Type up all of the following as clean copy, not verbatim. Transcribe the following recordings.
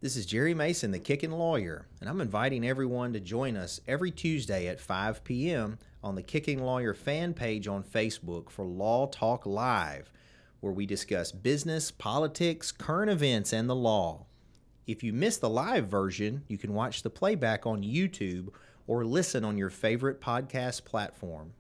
This is Jerry Mason, the Kickin Lawyer, and I'm inviting everyone to join us every Tuesday at 5 p.m. on the Kickin Lawyer fan page on Facebook for Law Talk Live, where we discuss business, politics, current events, and the law. If you miss the live version, you can watch the playback on YouTube or listen on your favorite podcast platform.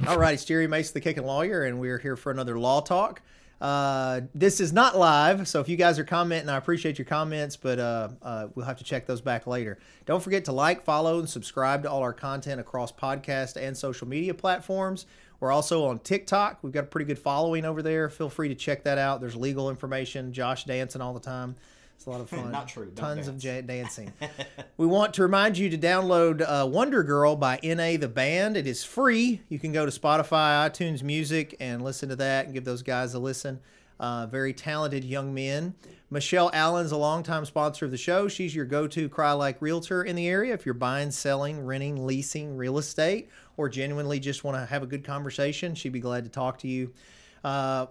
All right, it's Jerry Mason, the Kickin Lawyer, and we're here for another Law Talk. This is not live, so if you guys are commenting, I appreciate your comments, but we'll have to check those back later. Don't forget to like, follow, and subscribe to all our content across podcast and social media platforms. We're also on TikTok. We've got a pretty good following over there. Feel free to check that out. There's legal information. Josh dancing all the time. It's a lot of fun. Not true. Tons of dancing. We want to remind you to download Wonder Girl by N.A. the Band. It is free. You can go to Spotify, iTunes Music, and listen to that and give those guys a listen. Very talented young men. Michelle Allen's a longtime sponsor of the show. She's your go-to cry-like realtor in the area if you're buying, selling, renting, leasing real estate, or genuinely just want to have a good conversation. She'd be glad to talk to you.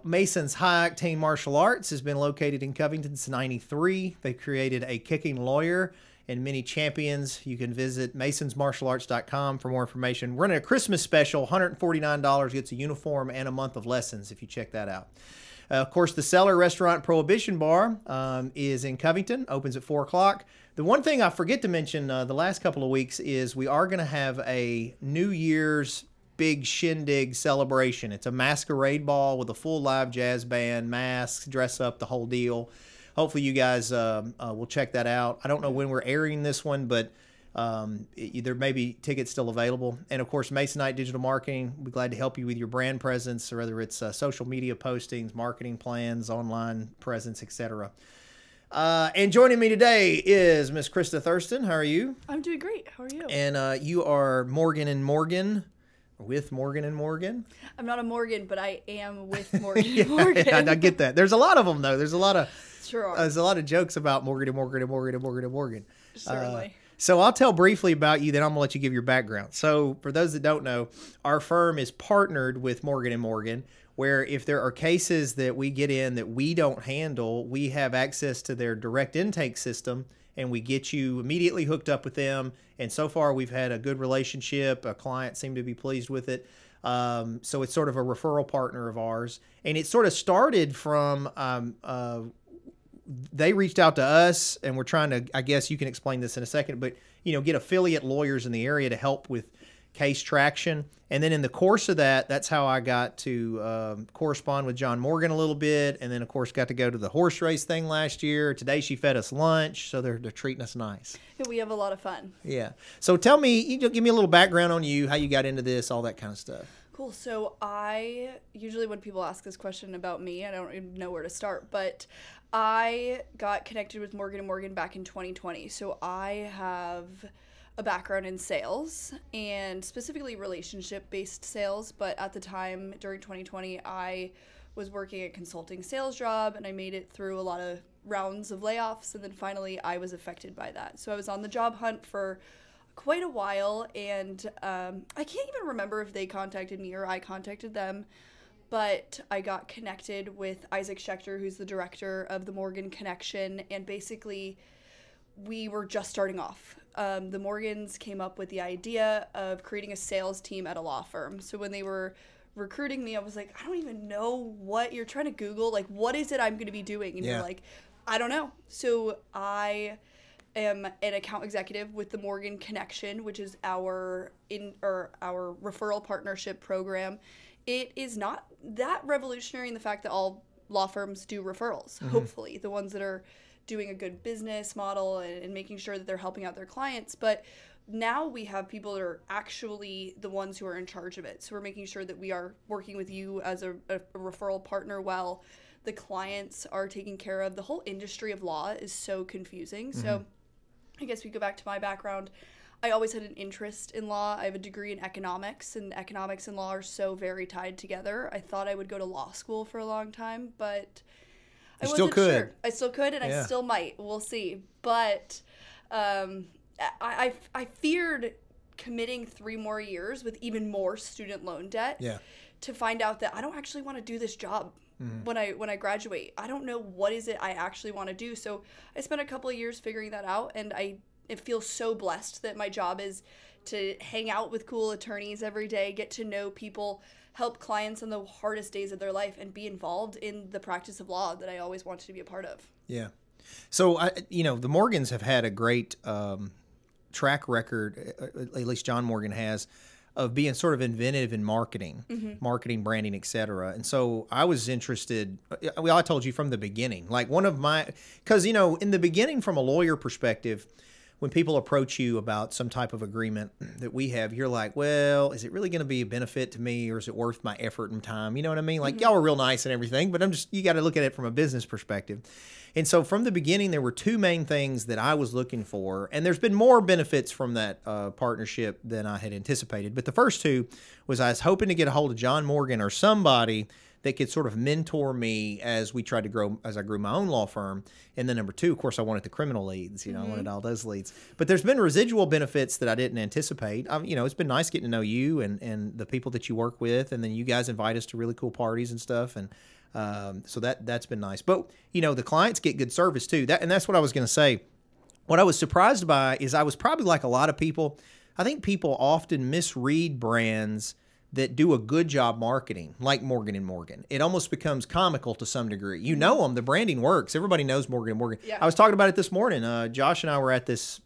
Mason's High Octane Martial Arts has been located in Covington since '93. They created a Kicking Lawyer and many champions. You can visit masonsmartialarts.com for more information. We're running a Christmas special, $149 gets a uniform and a month of lessons if you check that out. Of course, the Cellar Restaurant Prohibition Bar is in Covington, opens at 4 o'clock. The one thing I forget to mention the last couple of weeks is we are going to have a New Year's big shindig celebration. It's a masquerade ball with a full live jazz band, masks, dress up, the whole deal. Hopefully you guys will check that out. I don't know when we're airing this one, but there may be tickets still available. And of course, Masonite Digital Marketing, we're glad to help you with your brand presence, or whether it's social media postings, marketing plans, online presence, etc. And joining me today is Miss Krista Thurston. How are you? I'm doing great. How are you? And you are Morgan and Morgan. With Morgan and Morgan? I'm not a Morgan, but I am with Morgan and Morgan. I get that. There's a lot of them, though. There's a lot of jokes about Morgan and Morgan and Morgan and Morgan and Morgan. Certainly. So I'll tell briefly about you, then I'm going to let you give your background. So for those that don't know, our firm is partnered with Morgan and Morgan, where if there are cases that we get in that we don't handle, we have access to their direct intake system, and we get you immediately hooked up with them. And so far, we've had a good relationship. A client seemed to be pleased with it. So it's sort of a referral partner of ours. And it sort of started from they reached out to us, and we're trying to, I guess you can explain this in a second, but, get affiliate lawyers in the area to help with case traction. And then in the course of that, that's how I got to correspond with John Morgan a little bit. And then, of course, got to go to the horse race thing last year. Today she fed us lunch, so they're treating us nice. Yeah, we have a lot of fun. Yeah. So tell me, give me a little background on you, how you got into this, all that kind of stuff. Cool. So usually when people ask this question about me, I don't even know where to start, but I got connected with Morgan & Morgan back in 2020. So I have a background in sales, and specifically relationship-based sales, but at the time during 2020 I was working a consulting sales job, and I made it through a lot of rounds of layoffs, and then finally I was affected by that. So I was on the job hunt for quite a while, and I can't even remember if they contacted me or I contacted them, but I got connected with Isaac Schechter, who's the director of the Morgan Connection, and basically we were just starting off. The Morgans came up with the idea of creating a sales team at a law firm. So when they were recruiting me, I was like, I don't even know what you're trying to Google. Like, what is it I'm going to be doing? And you're like, I don't know. So I am an account executive with the Morgan Connection, which is our referral partnership program. It is not that revolutionary in the fact that all law firms do referrals, hopefully, the ones that are doing a good business model and making sure that they're helping out their clients. But now we have people that are actually the ones who are in charge of it. So we're making sure that we are working with you as a referral partner while the clients are taken care of. The whole industry of law is so confusing. So I guess we go back to my background. I always had an interest in law. I have a degree in economics, and economics and law are so very tied together. I thought I would go to law school for a long time, but I wasn't sure. I still could, and I still might. We'll see. But I feared committing 3 more years with even more student loan debt to find out that I don't actually want to do this job when I graduate. I don't know what is it I actually want to do. So I spent a couple of years figuring that out, and it feels so blessed that my job is to hang out with cool attorneys every day, get to know people, help clients on the hardest days of their life, and be involved in the practice of law that I always wanted to be a part of. Yeah. So, the Morgans have had a great track record, at least John Morgan has, of being sort of inventive in marketing, branding, et cetera. And so I was interested, well, I told you from the beginning, like because, in the beginning, from a lawyer perspective, when people approach you about some type of agreement that we have, you're like, well, is it really going to be a benefit to me, or is it worth my effort and time? You know what I mean? Like, y'all are real nice and everything, but you got to look at it from a business perspective. And so from the beginning, there were 2 main things that I was looking for, and there's been more benefits from that partnership than I had anticipated. But the first 2 was I was hoping to get a hold of John Morgan or somebody that could sort of mentor me as we tried to grow, as I grew my own law firm. And then number 2, of course, I wanted the criminal leads. I wanted all those leads. But there's been residual benefits that I didn't anticipate. It's been nice getting to know you and the people that you work with, and then you guys invite us to really cool parties and stuff. And so that's been nice. But the clients get good service too. And that's what I was going to say. What I was surprised by is I was probably like a lot of people. I think people often misread brands that do a good job marketing, like Morgan & Morgan. It almost becomes comical to some degree. You know them. The branding works. Everybody knows Morgan & Morgan. Yeah. I was talking about it this morning. Josh and I were at this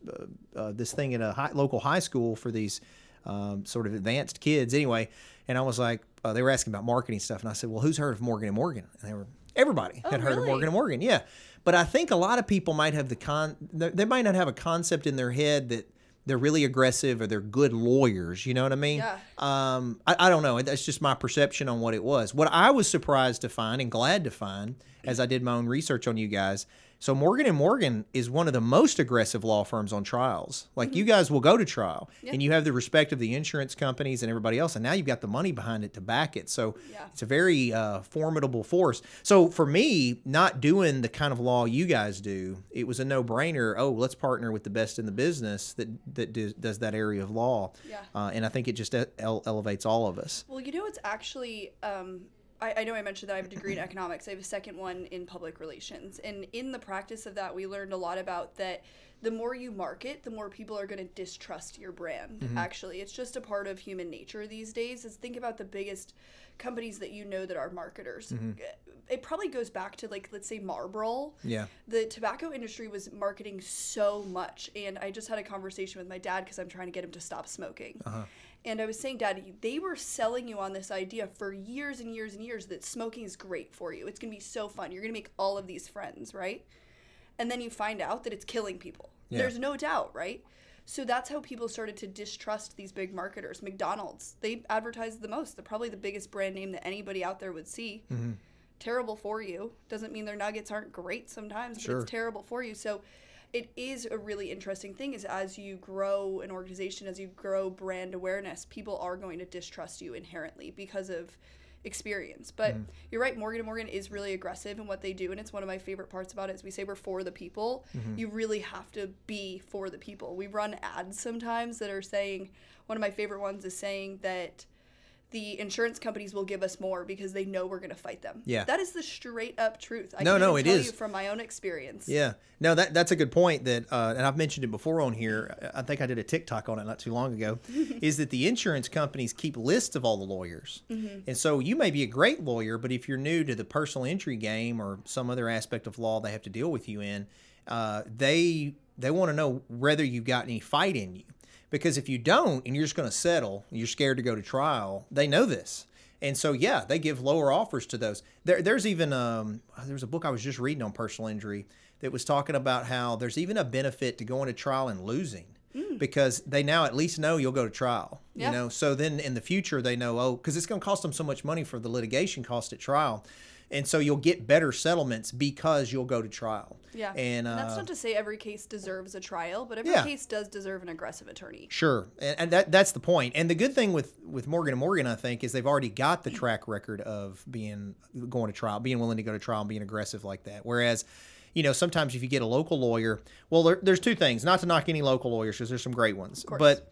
thing at a local high school for these sort of advanced kids anyway. And I was like, they were asking about marketing stuff. And I said, well, who's heard of Morgan & Morgan? And everybody had heard of Morgan & Morgan. Yeah. But I think a lot of people might have they might not have a concept in their head that they're really aggressive or they're good lawyers. You know what I mean? Yeah. I don't know. That's just my perception on what it was. What I was surprised to find and glad to find as I did my own research on you guys. So Morgan & Morgan is one of the most aggressive law firms on trials. Like you guys will go to trial and you have the respect of the insurance companies and everybody else. And now you've got the money behind it to back it. So it's a very formidable force. So for me, not doing the kind of law you guys do, it was a no-brainer. Oh, let's partner with the best in the business that does that area of law. Yeah. And I think it just elevates all of us. Well, it's actually... I know I mentioned that I have a degree in economics. I have a second one in public relations. And in the practice of that, we learned a lot about that the more you market, the more people are going to distrust your brand, actually. It's just a part of human nature these days. Think about the biggest companies that that are marketers. It probably goes back to, like, let's say Marlboro. Yeah. The tobacco industry was marketing so much. And I just had a conversation with my dad because I'm trying to get him to stop smoking. And I was saying, Dad, they were selling you on this idea for years and years and years that smoking is great for you. It's going to be so fun. You're going to make all of these friends, right? And then you find out that it's killing people. Yeah. There's no doubt, right? So that's how people started to distrust these big marketers. McDonald's, they advertise the most. They're probably the biggest brand name that anybody out there would see. Terrible for you. Doesn't mean their nuggets aren't great sometimes, but it's terrible for you. So it is a really interesting thing is as you grow an organization, as you grow brand awareness, people are going to distrust you inherently because of experience. But you're right, Morgan & Morgan is really aggressive in what they do, and it's one of my favorite parts about it is we say we're for the people. You really have to be for the people. We run ads sometimes that are saying, one of my favorite ones is saying that the insurance companies will give us more because they know we're going to fight them. Yeah. That is the straight up truth. I can tell you from my own experience. Yeah. No, that's a good point that, and I've mentioned it before on here. I think I did a TikTok on it not too long ago, is that the insurance companies keep lists of all the lawyers. And so you may be a great lawyer, but if you're new to the personal injury game or some other aspect of law they have to deal with you in, they want to know whether you've got any fight in you. Because if you don't, and you're just going to settle, you're scared to go to trial, they know this. And so, yeah, they give lower offers to those. There's even, there's a book I was just reading on personal injury that was talking about how there's even a benefit to going to trial and losing. Because they now at least know you'll go to trial. Yeah. So then in the future they know, because it's going to cost them so much money for the litigation cost at trial. And so you'll get better settlements because you'll go to trial. Yeah. And that's not to say every case deserves a trial, but every case does deserve an aggressive attorney. Sure. And that's the point. And the good thing with Morgan & Morgan, I think, is they've already got the track record of going to trial, being willing to go to trial and being aggressive like that. Whereas, sometimes if you get a local lawyer, well, there's two things. Not to knock any local lawyers, because there's some great ones. But,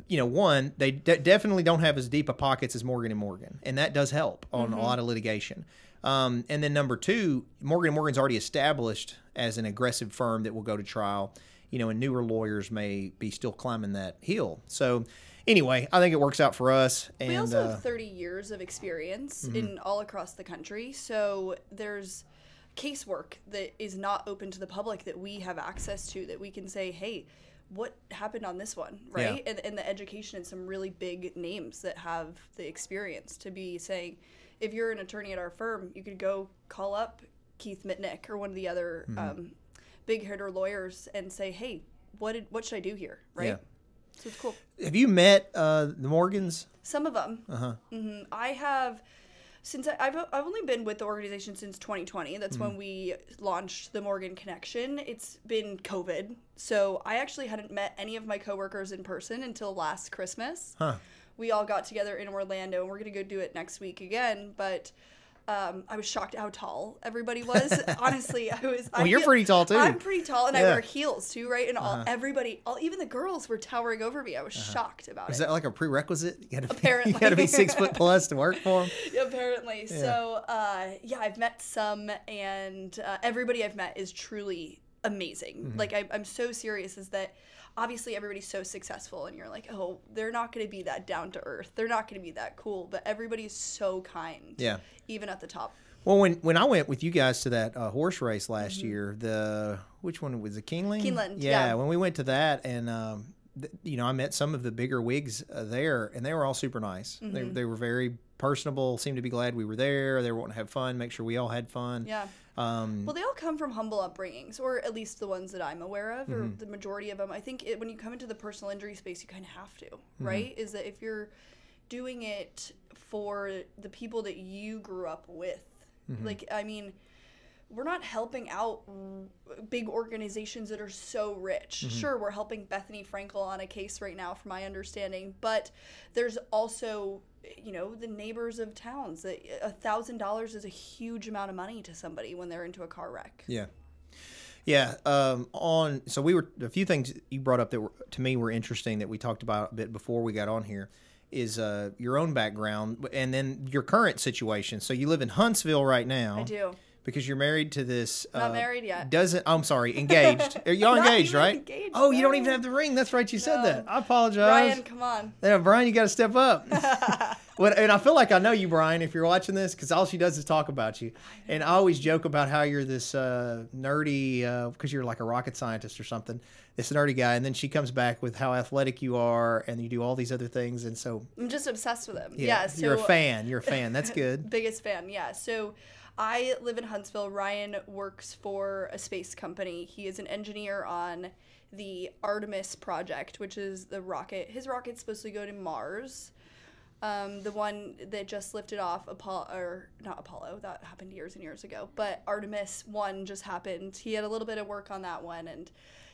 one, they definitely don't have as deep a pockets as Morgan & Morgan. And that does help on a lot of litigation. And then number two, Morgan & Morgan's already established as an aggressive firm that will go to trial, and newer lawyers may be still climbing that hill. So anyway, I think it works out for us. And we also have 30 years of experience in all across the country. So there's casework that is not open to the public that we have access to, that we can say, hey, what happened on this one, right? Yeah. And the education and some really big names that have the experience to be saying, if you're an attorney at our firm, you could go call up Keith Mitnick or one of the other big hitter lawyers and say, hey, what should I do here, right? Yeah. So it's cool. Have you met the Morgans? Some of them. I have, since I've only been with the organization since 2020. That's when we launched the Morgan Connection. It's been COVID, so I actually hadn't met any of my coworkers in person until last Christmas. We all got together in Orlando, and we're gonna go do it next week again. But I was shocked at how tall everybody was. Honestly, I was. Well, you're pretty tall too. I'm pretty tall, and I wear heels too, right? And everybody, even the girls were towering over me. I was shocked about it. Is that like a prerequisite? Apparently, you got to be 6 foot plus to work for them. Apparently, so I've met some, and everybody I've met is truly amazing. Like I'm so serious. Is that obviously everybody's so successful, and you're like, oh, they're not going to be that down to earth. They're not going to be that cool, but everybody's so kind. Yeah. Even at the top. Well, when I went with you guys to that horse race last year, which one was it, Keeneland? Keeneland, yeah. When we went to that, and I met some of the bigger wigs there, and they were all super nice. They were very personable, seemed to be glad we were there. They were wanting to have fun, make sure we all had fun. Yeah. Well, they all come from humble upbringings, or at least the ones that I'm aware of, or the majority of them. I think when you come into the personal injury space, you kind of have to, right? Is that if you're doing it for the people that you grew up with, like, I mean, we're not helping out big organizations that are so rich. Sure, we're helping Bethany Frankel on a case right now, from my understanding, but there's also, the neighbors of towns. That $1,000 is a huge amount of money to somebody when they're into a car wreck. Yeah. Yeah. So we were, a few things you brought up that to me were interesting that we talked about a bit before we got on here is your own background and then your current situation. So you live in Huntsville right now. I do. Because you're married to this. Not married yet. I'm sorry, engaged. Are y'all engaged, right? Engaged, oh, you don't even have the ring. That's right. You said that. I apologize. Brian, come on. Yeah, Brian, you got to step up. And I feel like I know you, Brian, if you're watching this, because all she does is talk about you. And I always joke about how you're this nerdy, because you're like a rocket scientist or something, this nerdy guy. And then she comes back with how athletic you are, and you do all these other things. And so I'm just obsessed with him. Yeah, so, you're a fan. You're a fan. That's good. Biggest fan, yeah. So I live in Huntsville. Ryan works for a space company. He is an engineer on the Artemis project, which is the rocket. His rocket's supposed to go to Mars. The one that just lifted off not Apollo, that happened years and years ago, but Artemis 1 just happened. He had a little bit of work on that one, and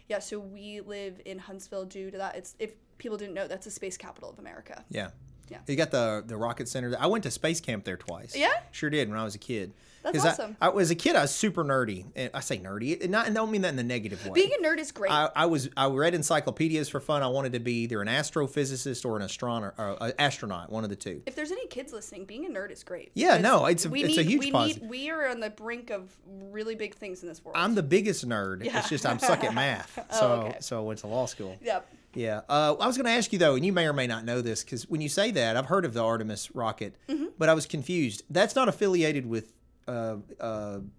yeah, so we live in Huntsville due to that. If people didn't know, that's the space capital of America. Yeah. Yeah. You got the rocket center. I went to space camp there twice. Yeah? Sure did when I was a kid. That's awesome. As a kid, I was super nerdy. And I say nerdy. I don't mean that in the negative way. Being a nerd is great. I read encyclopedias for fun. I wanted to be either an astrophysicist or an astronaut, one of the two. If there's any kids listening, being a nerd is great. Yeah, no, it's a huge positive. We are on the brink of really big things in this world. I'm the biggest nerd. Yeah. It's just I'm suck at math. So I went to law school. Yep. Yeah. I was going to ask you, though, and you may or may not know this, because when you say that, I've heard of the Artemis rocket, but I was confused. That's not affiliated with Elon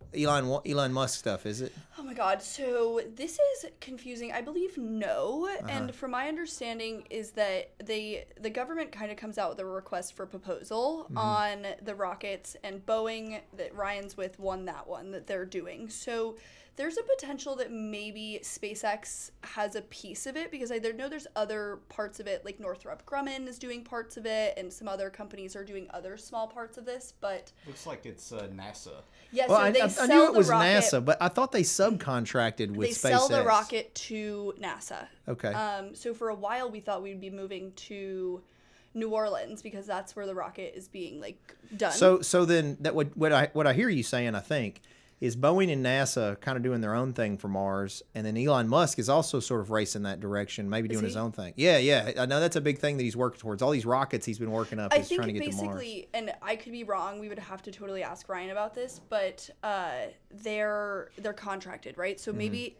Musk stuff, is it? Oh my God. So this is confusing. I believe no. And from my understanding is that the government kind of comes out with a request for proposal on the rockets, and Boeing that Ryan's with won that one that they're doing. So there's a potential that maybe SpaceX has a piece of it, because I know there's other parts of it, like Northrop Grumman is doing parts of it, and some other companies are doing other small parts of this, but looks like it's NASA. Yeah, well, so I knew it was NASA, but I thought they subcontracted with SpaceX. They sell the rocket to NASA. Okay. So for a while we thought we'd be moving to New Orleans, because that's where the rocket is being done. So then that what I hear you saying, I think, is Boeing and NASA kind of doing their own thing for Mars, and then Elon Musk is also sort of racing that direction, maybe doing his own thing. Yeah. I know that's a big thing that he's working towards. All these rockets he's been working up is trying to get to Mars. And I could be wrong. We would have to totally ask Ryan about this, but they're contracted, right? So maybe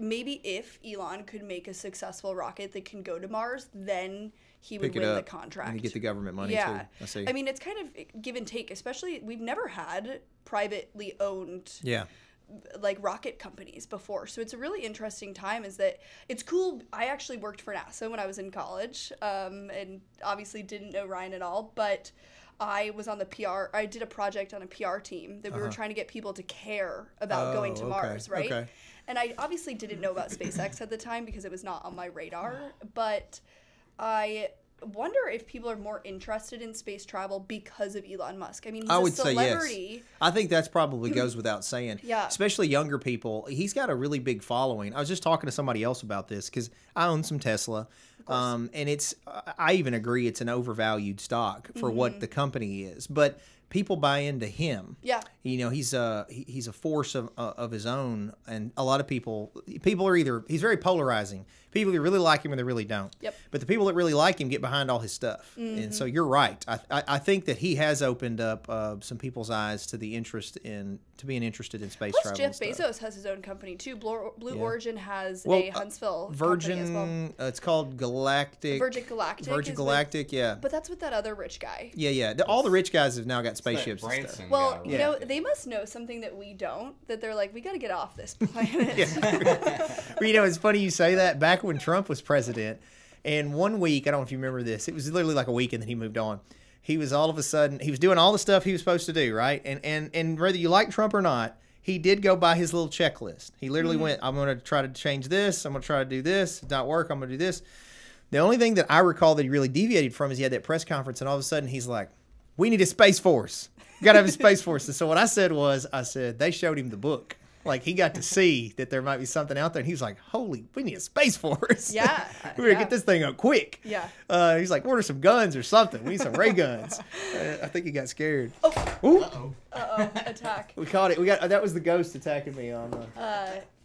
if Elon could make a successful rocket that can go to Mars, then he would win the contract. And get the government money too. I see. I mean, it's kind of give and take, especially we've never had privately owned like rocket companies before. So it's a really interesting time. Is that it's cool. I actually worked for NASA when I was in college, and obviously didn't know Ryan at all, but I was on the PR. I did a project on a PR team that we were trying to get people to care about going to Mars, right? Okay. And I obviously didn't know about SpaceX at the time because it was not on my radar, but I wonder if people are more interested in space travel because of Elon Musk. I mean, he's a celebrity. Say yes. I think that's probably goes without saying. Yeah. Especially younger people. He's got a really big following. I was just talking to somebody else about this because I own some Tesla. And I even agree it's an overvalued stock for what the company is. But people buy into him. Yeah. You know, he's a force of his own, and a lot of people are either, he's very polarizing. People either really like him or they really don't. Yep. But the people that really like him get behind all his stuff. And so you're right. I think that he has opened up some people's eyes to being interested in space travel. Jeff Bezos has his own company too. Blue Origin has a Huntsville Virgin company as well. It's called Galactic. Virgin Galactic. Virgin Galactic, yeah. But that's with that other rich guy. Yeah. All the rich guys have now got spaceships and stuff. Well, you know, they must know something that we don't, that they're like, we got to get off this planet. Well, you know, it's funny you say that. Back when Trump was president, and 1 week, I don't know if you remember this, it was literally like a week and then he moved on. He was all of a sudden, he was doing all the stuff he was supposed to do, right? And whether you like Trump or not, he did go by his little checklist. He literally went, I'm going to try to change this. I'm going to try to do this. If it not work, I'm going to do this. The only thing that I recall that he really deviated from is he had that press conference, and all of a sudden he's like, we need a Space Force. We got to have a Space Force. And so what I said was, they showed him the book. Like, he got to see that there might be something out there, and he was like, holy, we need a Space Force. Yeah. We better get this thing up quick. Yeah. He's like, order some guns or something. We need some ray guns. I think he got scared. Oh. Ooh. Uh-oh. Attack. We caught it. That was the ghost attacking me on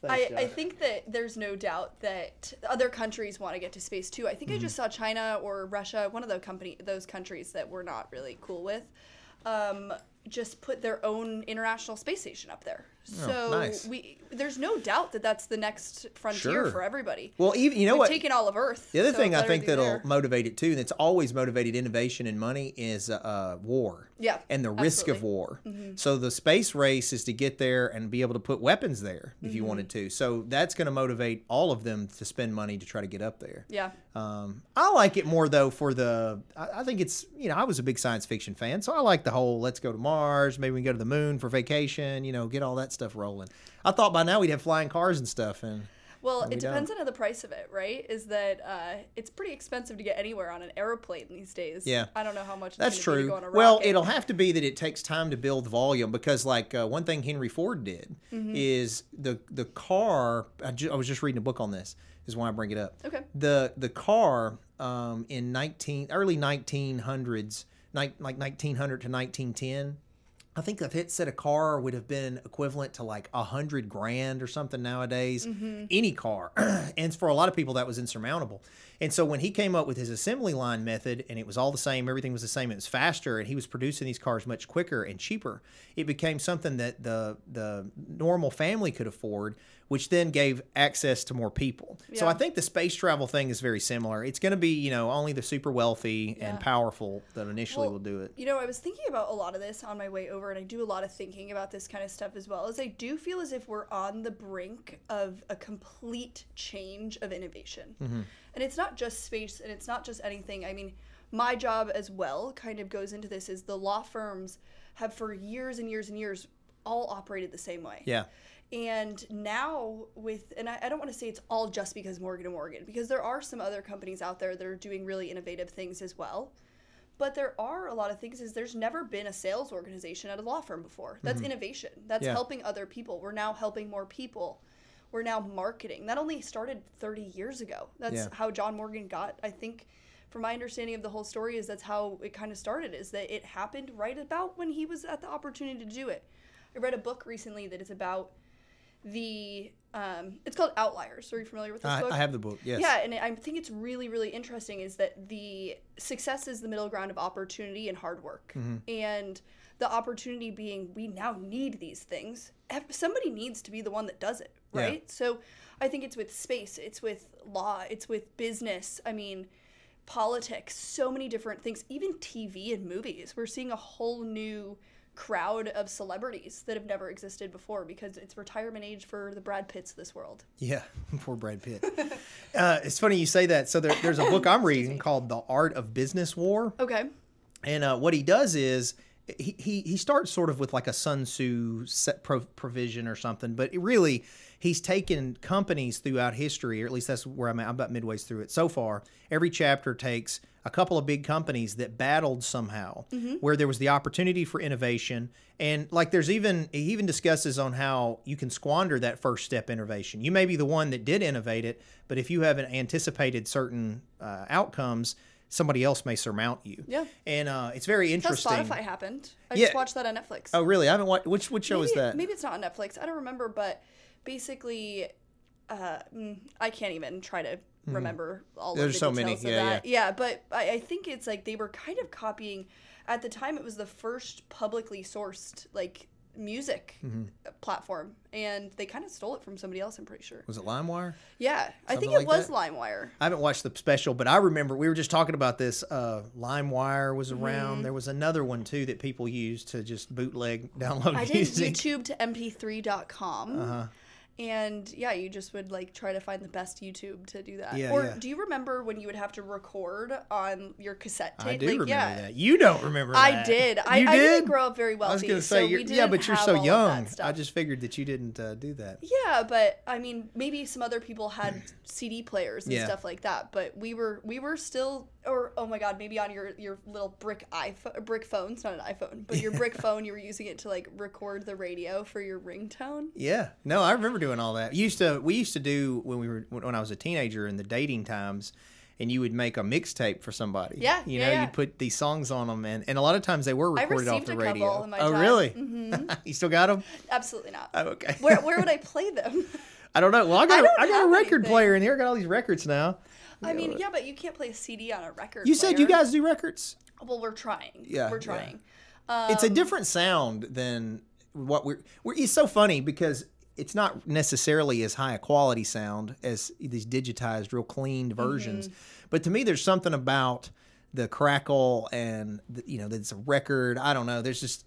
I think that there's no doubt that other countries want to get to space too. I think I just saw China or Russia, one of those countries that we're not really cool with, just put their own international space station up there. So nice. There's no doubt that that's the next frontier for everybody. Well, even We've taken all of Earth. The other thing I think that'll motivate it too, and it's always motivated innovation and money, is war. Yeah, and the risk of war. So the space race is to get there and be able to put weapons there if you wanted to. So that's going to motivate all of them to spend money to try to get up there. Yeah. I like it more though for I think it's, I was a big science fiction fan, so I like the whole let's go to Mars, maybe we can go to the moon for vacation, get all that stuff rolling. I thought by now we'd have flying cars and stuff. Well, it depends on the price of it, right? Is that it's pretty expensive to get anywhere on an airplane these days. Yeah. I don't know how much that's true. To go on a rocket. Well, it'll have to be that it takes time to build volume, because one thing Henry Ford did is the car, I was just reading a book on this, is why I bring it up. Okay. The car in early 1900s, like 1900 to 1910, I think if it said a car would have been equivalent to like $100,000 or something nowadays, any car. And for a lot of people, that was insurmountable. And so when he came up with his assembly line method, and it was all the same, everything was the same, it was faster, and he was producing these cars much quicker and cheaper, it became something that the normal family could afford, which then gave access to more people. Yeah. So I think the space travel thing is very similar. It's going to be, only the super wealthy and powerful that initially will do it. I was thinking about a lot of this on my way over, and I do a lot of thinking about this kind of stuff as well, as I do feel as if we're on the brink of a complete change of innovation. And it's not just space, and it's not just anything. I mean, my job as well kind of goes into this, is the law firms have for years and years and years all operated the same way. Yeah. And now and I don't want to say it's all just because Morgan & Morgan, because there are some other companies out there that are doing really innovative things as well. But there are a lot of things, there's never been a sales organization at a law firm before. That's innovation. That's helping other people. We're now helping more people. We're now marketing. That only started 30 years ago. That's how John Morgan got, I think, from my understanding of the whole story, is that's how it kind of started, is that it happened right about when he was at the opportunity to do it. I read a book recently that is about the it's called Outliers. Are you familiar with this book? I have the book, yes. Yeah, and I think it's really, really interesting is that the success is the middle ground of opportunity and hard work. And the opportunity being we now need these things. Somebody needs to be the one that does it, right? Yeah. So I think it's with space, it's with law, it's with business. I mean, politics, so many different things, even TV and movies. We're seeing a whole new crowd of celebrities that have never existed before because it's retirement age for the Brad Pitts of this world. Yeah, poor Brad Pitt. It's funny you say that. So there's a book I'm reading called The Art of Business War. Okay. And what he does is he starts sort of with like a Sun Tzu set provision or something, but really he's taken companies throughout history, or at least that's where I'm at. I'm about midway through it so far. Every chapter takes a couple of big companies that battled somehow, where there was the opportunity for innovation. And like he even discusses on how you can squander that first step innovation. You may be the one that did innovate it, but if you haven't anticipated certain outcomes, somebody else may surmount you. Yeah. And it's very interesting. That's how Spotify happened. I just watched that on Netflix. Oh, really? I haven't watched. Which show is that? Maybe it's not on Netflix. I don't remember, but basically, I can't even try to remember all There's of the so details many. of that. Yeah, but I think it's like they were kind of copying. At the time, it was the first publicly sourced like music platform, and they kind of stole it from somebody else. I'm pretty sure. Was it LimeWire? Yeah, I think like it was that? LimeWire. I haven't watched the special, but I remember we were just talking about this. LimeWire was around. There was another one too that people used to just bootleg, download music. I did YouTube to mp3.com. And yeah, you just would like try to find the best YouTube to do that. Yeah, do you remember when you would have to record on your cassette tape? I do remember that. You don't remember that. I did. I didn't grow up very wealthy. I was going to say, but you're so young. I just figured that you didn't do that. Yeah, but I mean, maybe some other people had CD players and stuff like that. But we were still, or oh my God, maybe on your little brick phone. It's not an iPhone, but your brick phone. You were using it to like record the radio for your ringtone. Yeah, no, I remember doing all that. We used to do when I was a teenager in the dating times, and you would make a mixtape for somebody. Yeah, you'd put these songs on them, and a lot of times they were recorded off the radio. I received a couple in my time. Really? Mm-hmm. You still got them? Absolutely not. Oh, okay. Where would I play them? I don't know. Well, I got a record player in here. I got all these records now. I mean, yeah, but you can't play a CD on a record. You said you guys do records? Well, we're trying. Yeah, we're trying. Yeah. It's a different sound than what we're. It's so funny because it's not necessarily as high a quality sound as these digitized, real cleaned versions. But to me, there's something about the crackle and that it's a record. I don't know. There's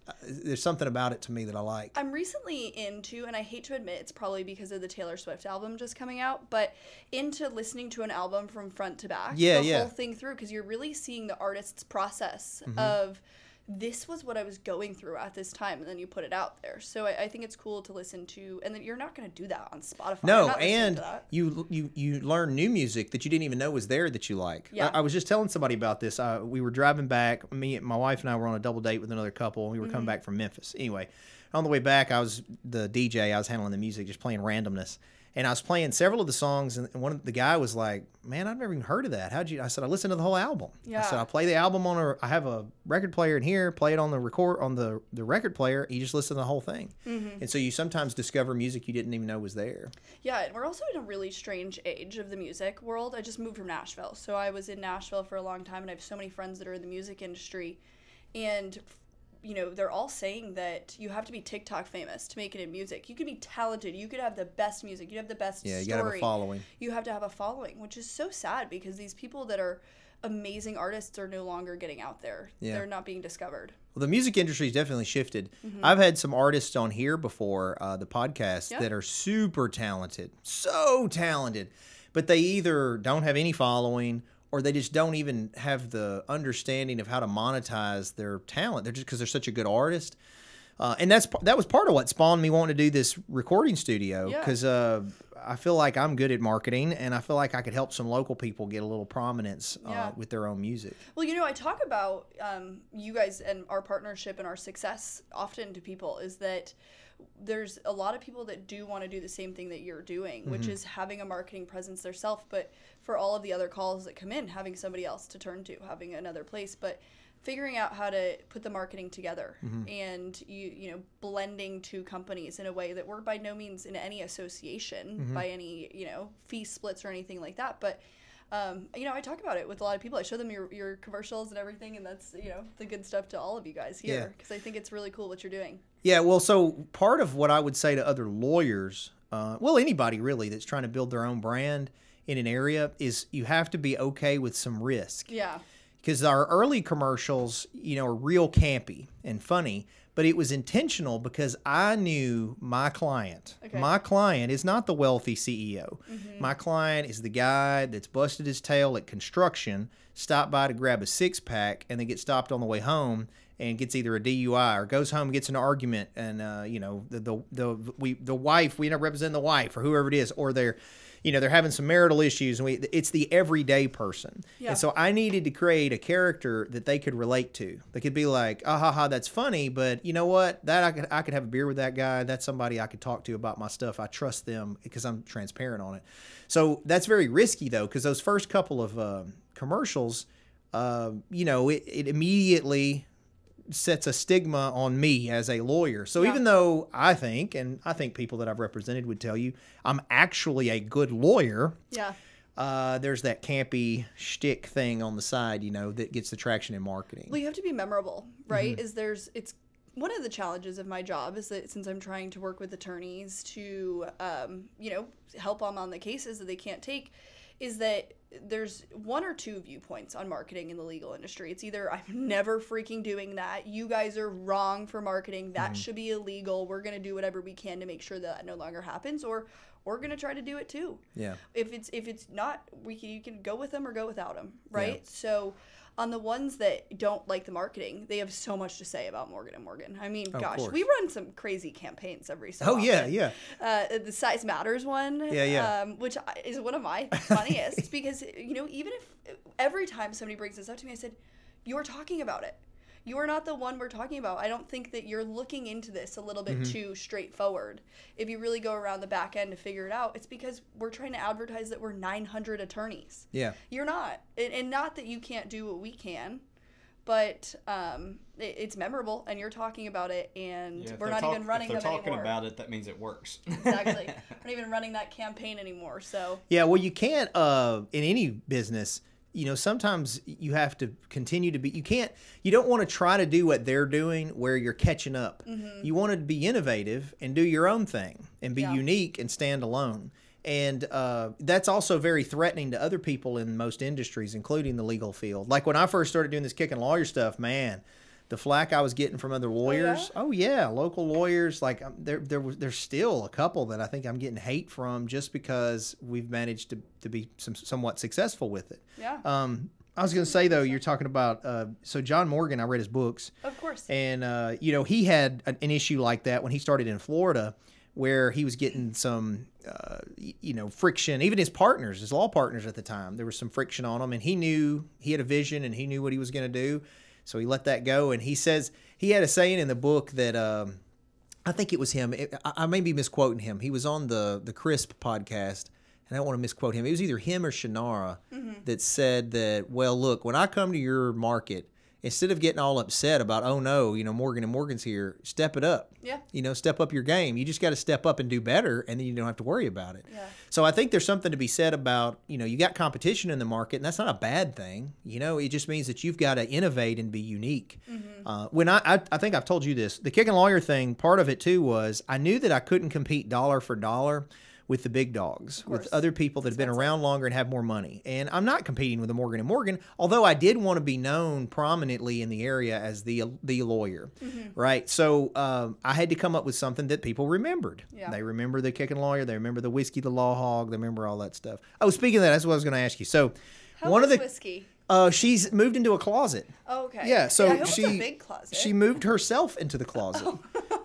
something about it to me that I like. I'm recently into, and I hate to admit it's probably because of the Taylor Swift album just coming out, but into listening to an album from front to back, whole thing through, because you're really seeing the artist's process of this was what I was going through at this time, and then you put it out there. So I think it's cool to listen to, and then you're not going to do that on Spotify. No, and you learn new music that you didn't even know was there that you like. Yeah. I was just telling somebody about this. We were driving back. My wife and I were on a double date with another couple, and we were coming back from Memphis. Anyway, on the way back, I was the DJ. I was handling the music, just playing randomness. And I was playing several of the songs, and the guy was like, "Man, I've never even heard of that. How'd you?" I said, "I listened to the whole album." Yeah. I said, "I play the album I have a record player in here. Play it on the record player. You just listen to the whole thing." And so you sometimes discover music you didn't even know was there. Yeah, and we're also in a really strange age of the music world. I just moved from Nashville, so I was in Nashville for a long time, and I have so many friends that are in the music industry, and they're all saying that you have to be TikTok famous to make it in music. You could be talented. You could have the best music. You have the best story. Yeah, you got to have a following. You have to have a following, which is so sad because these people that are amazing artists are no longer getting out there. Yeah. They're not being discovered. Well, the music industry has definitely shifted. I've had some artists on here before the podcast that are super talented, so talented, but they either don't have any following or they just don't even have the understanding of how to monetize their talent. They're just because they're such a good artist. And that was part of what spawned me wanting to do this recording studio, because I feel like I'm good at marketing, and I feel like I could help some local people get a little prominence with their own music. Well, I talk about you guys and our partnership and our success often to people is that there's a lot of people that do want to do the same thing that you're doing, which is having a marketing presence themselves. But for all of the other calls that come in, having somebody else to turn to, having another place. But figuring out how to put the marketing together and you know, blending two companies in a way that we're by no means in any association by any, you know, fee splits or anything like that. But you know, I talk about it with a lot of people. I show them your commercials and everything, and that's, you know, the good stuff to all of you guys here, because I think it's really cool what you're doing. Yeah, well, so part of what I would say to other lawyers, well, anybody really that's trying to build their own brand in an area, is you have to be okay with some risk. Yeah. Because our early commercials, you know, are real campy and funny, but it was intentional because I knew my client. Okay. My client is not the wealthy CEO. My client is the guy that's busted his tail at construction, stopped by to grab a six-pack, and then gets stopped on the way home and gets either a DUI or goes home and gets in an argument, and you know, the wife, we end up representing the wife or whoever it is, or they're, you know, they're having some marital issues, and it's the everyday person. Yeah. And so I needed to create a character that they could relate to. They could be like, ah, ha, ha, that's funny, but you know what? That I could have a beer with that guy. That's somebody I could talk to about my stuff. I trust them because I'm transparent on it. So that's very risky, though, because those first couple of commercials, you know, it immediately sets a stigma on me as a lawyer. So even though I think, and I think people that I've represented would tell you, I'm actually a good lawyer. Yeah. There's that campy shtick thing on the side, you know, that gets the traction in marketing. Well, you have to be memorable, right? It's one of the challenges of my job is that since I'm trying to work with attorneys to, you know, help them on the cases that they can't take, is that there's one or two viewpoints on marketing in the legal industry. It's either, I'm never freaking doing that, you guys are wrong for marketing, that should be illegal, we're going to do whatever we can to make sure that no longer happens, or we're going to try to do it too. Yeah. If it's not, you can go with them or go without them, right? Yeah. So on the ones that don't like the marketing, they have so much to say about Morgan & Morgan. I mean, gosh, we run some crazy campaigns every so often. Yeah. The Size Matters one, which is one of my funniest because, you know, even if every time somebody brings this up to me, I said, you're talking about it. You are not the one we're talking about. I don't think that you're looking into this a little bit too straightforward. If you really go around the back end to figure it out, it's because we're trying to advertise that we're 900 attorneys. Yeah. You're not. And not that you can't do what we can, but it's memorable, and you're talking about it, and we're not even running them anymore. If they're talking about it, that means it works. Exactly. We're not even running that campaign anymore. So. Yeah, well, you can't, in any business, you know, sometimes you have to continue to be, you don't want to try to do what they're doing where you're catching up. You want to be innovative and do your own thing and be unique and stand alone. And that's also very threatening to other people in most industries, including the legal field. Like when I first started doing this Kickin lawyer stuff, man, the flack I was getting from other lawyers. Oh yeah, local lawyers. Like there's still a couple that I think I'm getting hate from just because we've managed to be somewhat successful with it. Yeah. I was going to say though, you're talking about so John Morgan. I read his books. Of course. And you know, he had an issue like that when he started in Florida, where he was getting some you know, friction. Even his partners, his law partners at the time, there was some friction on him, and he knew he had a vision and he knew what he was going to do. So he let that go, and he says he had a saying in the book that I think it was him. I may be misquoting him. He was on the Crisp podcast, and I don't want to misquote him. It was either him or Shannara that said that, well, look, when I come to your market, instead of getting all upset about, oh no, you know, Morgan & Morgan's here, step it up. Yeah. You know, step up your game. You just got to step up and do better, and then you don't have to worry about it. Yeah. So I think there's something to be said about, you know, you got competition in the market, and that's not a bad thing. You know, it just means that you've got to innovate and be unique. When I think I've told you this, the Kickin lawyer thing, part of it too was I knew that I couldn't compete dollar for dollar with the big dogs, with other people that have been around longer and have more money. And I'm not competing with the Morgan & Morgan, although I did want to be known prominently in the area as the lawyer, right? So I had to come up with something that people remembered. Yeah. They remember the Kickin lawyer, they remember the whiskey, the law hog, they remember all that stuff. Oh, speaking of that, that's what I was going to ask you. So one of the whiskey? She's moved into a closet. Oh, okay. Yeah, so I hope it's a big closet. She moved herself into the closet.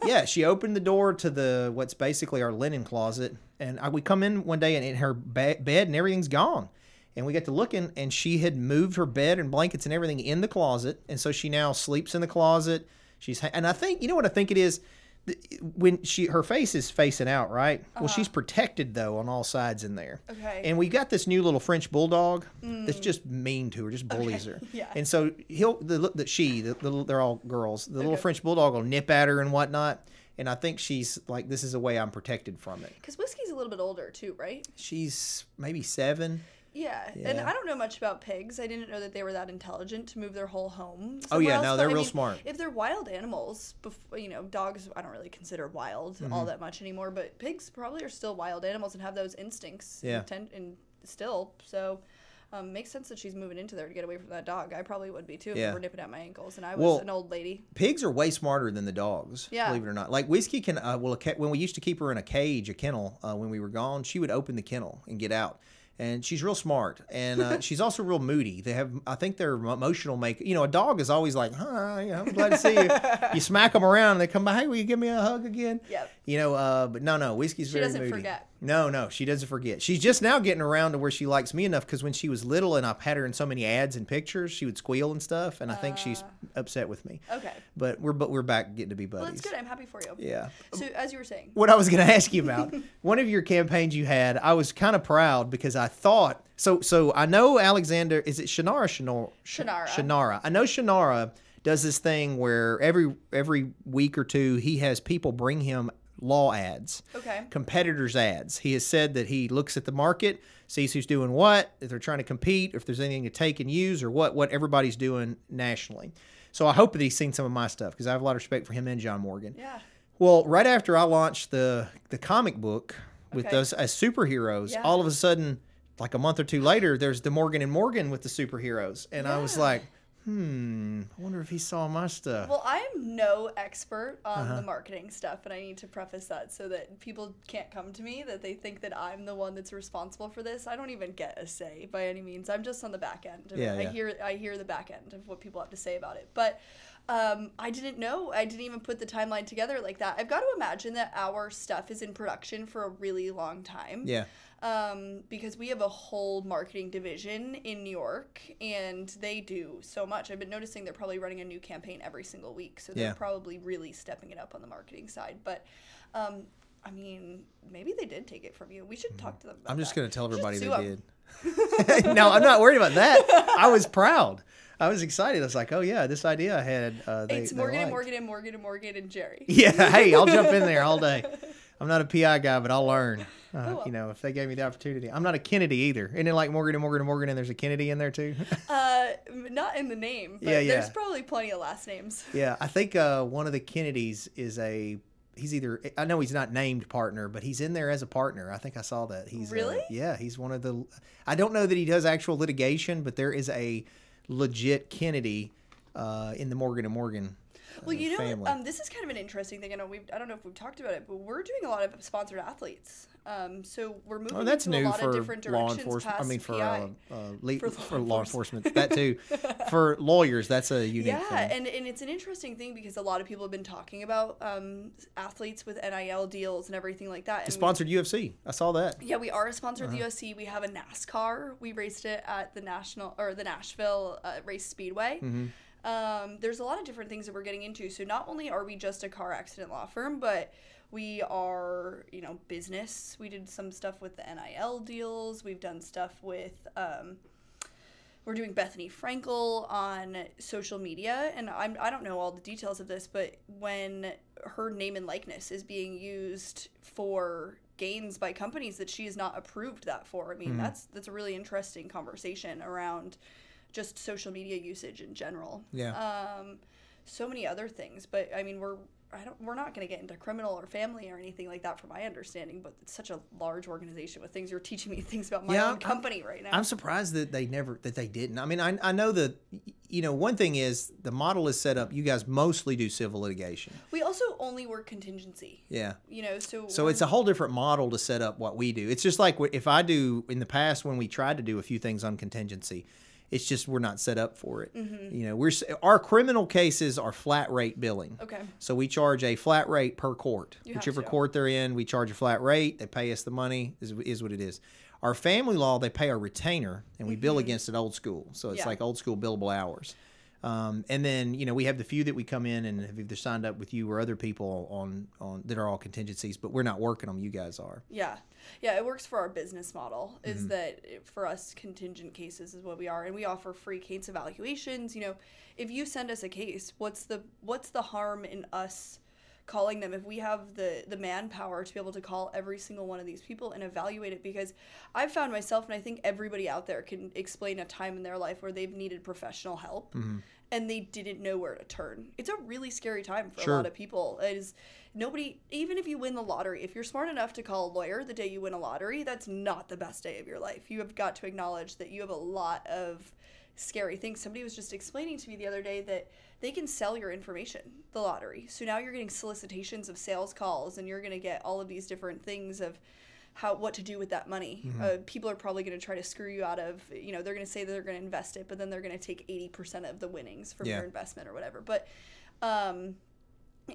Yeah, she opened the door to what's basically our linen closet, and we come in one day, and in her bed and everything's gone. And we got to looking, and she had moved her bed and blankets and everything in the closet, and so she now sleeps in the closet. And I think, you know what I think it is? when her face is facing out, right? Well, she's protected though on all sides in there. Okay. And we got this new little French bulldog that's just mean to her, just bullies her. Yeah. And so they're all girls. The little French bulldog will nip at her and whatnot. And I think she's like, this is a way I'm protected from it. Because Whiskey's a little bit older too, right? She's maybe 7. Yeah, and I don't know much about pigs. I didn't know that they were that intelligent to move their whole home. Oh yeah, else, no, but, they're real smart. If they're wild animals, dogs I don't really consider wild all that much anymore. But pigs probably are still wild animals and have those instincts. Yeah. And still, so makes sense that she's moving into there to get away from that dog. I probably would be too if Yeah. they were nipping at my ankles and I was an old lady. Pigs are way smarter than the dogs. Yeah. Believe it or not. Like Whiskey can. When we used to keep her in a cage, a kennel, when we were gone, she would open the kennel and get out. And she's real smart, and she's also real moody. I think they're emotional make. A dog is always like, "Hi, I'm glad to see you." You smack them around, and they come by. Hey, will you give me a hug again? Yep. But no, Whiskey's very moody. She doesn't forget. No, she doesn't forget. She's just now getting around to where she likes me enough because when she was little and I've had her in so many ads and pictures, she would squeal and stuff, and I think she's upset with me. Okay. But we're back getting to be buddies. Well, that's good. I'm happy for you. Yeah. So as you were saying. What I was going to ask you about, one of your campaigns you had, I was kind of proud because I thought, so I know Alexander, is it Shannara? Shannara. I know Shannara does this thing where every week or two he has people bring him law ads, competitors ads. He has said that he looks at the market, sees who's doing what, if they're trying to compete, if there's anything to take and use, or what everybody's doing nationally. So I hope that he's seen some of my stuff because I have a lot of respect for him and John Morgan. Yeah. Well, right after I launched the comic book with those as superheroes, all of a sudden, like a month or two later, there's the Morgan and Morgan with the superheroes, and I was like, I wonder if he saw my stuff. Well, I am no expert on the marketing stuff, and I need to preface that so that people can't come to me that they think that I'm the one that's responsible for this. I don't even get a say by any means. I'm just on the back end. I hear the back end of what people have to say about it. But I didn't know. I didn't even put the timeline together like that. I've got to imagine that our stuff is in production for a really long time. Yeah. Because we have a whole marketing division in New York, and they do so much. I've been noticing they're probably running a new campaign every single week, so they're probably really stepping it up on the marketing side. But, I mean, maybe they did take it from you. We should talk to them about I'm just going to tell everybody they did. No, I'm not worried about that. I was proud. I was excited. I was like, oh, yeah, this idea I had. It's Morgan and Morgan and Morgan and Morgan and Jerry. Yeah, hey, I'll jump in there all day. I'm not a PI guy, but I'll learn. If they gave me the opportunity. I'm not a Kennedy either. Isn't it like Morgan and Morgan and Morgan and there's a Kennedy in there too? Not in the name, but there's probably plenty of last names. Yeah, I think one of the Kennedys he's either, I know he's not named partner, but he's in there as a partner. I think I saw that. He's really? He's one of the, I don't know that he does actual litigation, but there is a legit Kennedy in the Morgan and Morgan Well, you know, family. this is kind of an interesting thing. I don't know if we've talked about it, but we're doing a lot of sponsored athletes. So we're moving into a lot of different directions past PI. For law enforcement, that too. For lawyers, that's a unique thing. Yeah, and it's an interesting thing because a lot of people have been talking about athletes with NIL deals and everything like that. It's sponsored UFC. I saw that. Yeah, we are a sponsor of the UFC. We have a NASCAR. We raced it at the Nashville Race Speedway. Mm-hmm. There's a lot of different things that we're getting into. So not only are we just a car accident law firm, but we are, business. We did some stuff with the NIL deals. We've done stuff with, we're doing Bethany Frankel on social media. And I don't know all the details of this, but when her name and likeness is being used for gains by companies that she has not approved that for, I mean, that's a really interesting conversation around just social media usage in general. Yeah. So many other things, but I mean, we're not going to get into criminal or family or anything like that from my understanding, but it's such a large organization with things. You're teaching me things about my own company right now. I'm surprised that they didn't. I mean, I know that, one thing is the model is set up. You guys mostly do civil litigation. We also only work contingency. Yeah. So it's a whole different model to set up what we do. It's just like if I do in the past when we tried to do a few things on contingency, it's just we're not set up for it. Mm-hmm. Our criminal cases are flat rate billing. Okay. So we charge a flat rate per court. Whichever court they're in, we charge a flat rate. They pay us the money. Is what it is. Our family law, they pay our retainer, and we bill against it old school. So it's like old school billable hours. And then, we have the few that we come in and have either signed up with you or other people on that are all contingencies, but we're not working them. You guys are. Yeah. Yeah, it works for our business model is that for us, contingent cases is what we are. And we offer free case evaluations. If you send us a case, what's the harm in us calling them if we have the manpower to be able to call every single one of these people and evaluate it? Because I've found myself, and I think everybody out there can explain a time in their life where they've needed professional help and they didn't know where to turn. It's a really scary time for a lot of people. It is nobody, even if you win the lottery, if you're smart enough to call a lawyer the day you win a lottery, that's not the best day of your life. You have got to acknowledge that you have a lot of scary things. Somebody was just explaining to me the other day that they can sell your information, the lottery. So now you're getting solicitations of sales calls, and you're going to get all of these different things of what to do with that money. People are probably going to try to screw you out of, they're going to say that they're going to invest it, but then they're going to take 80% of the winnings from your investment or whatever. But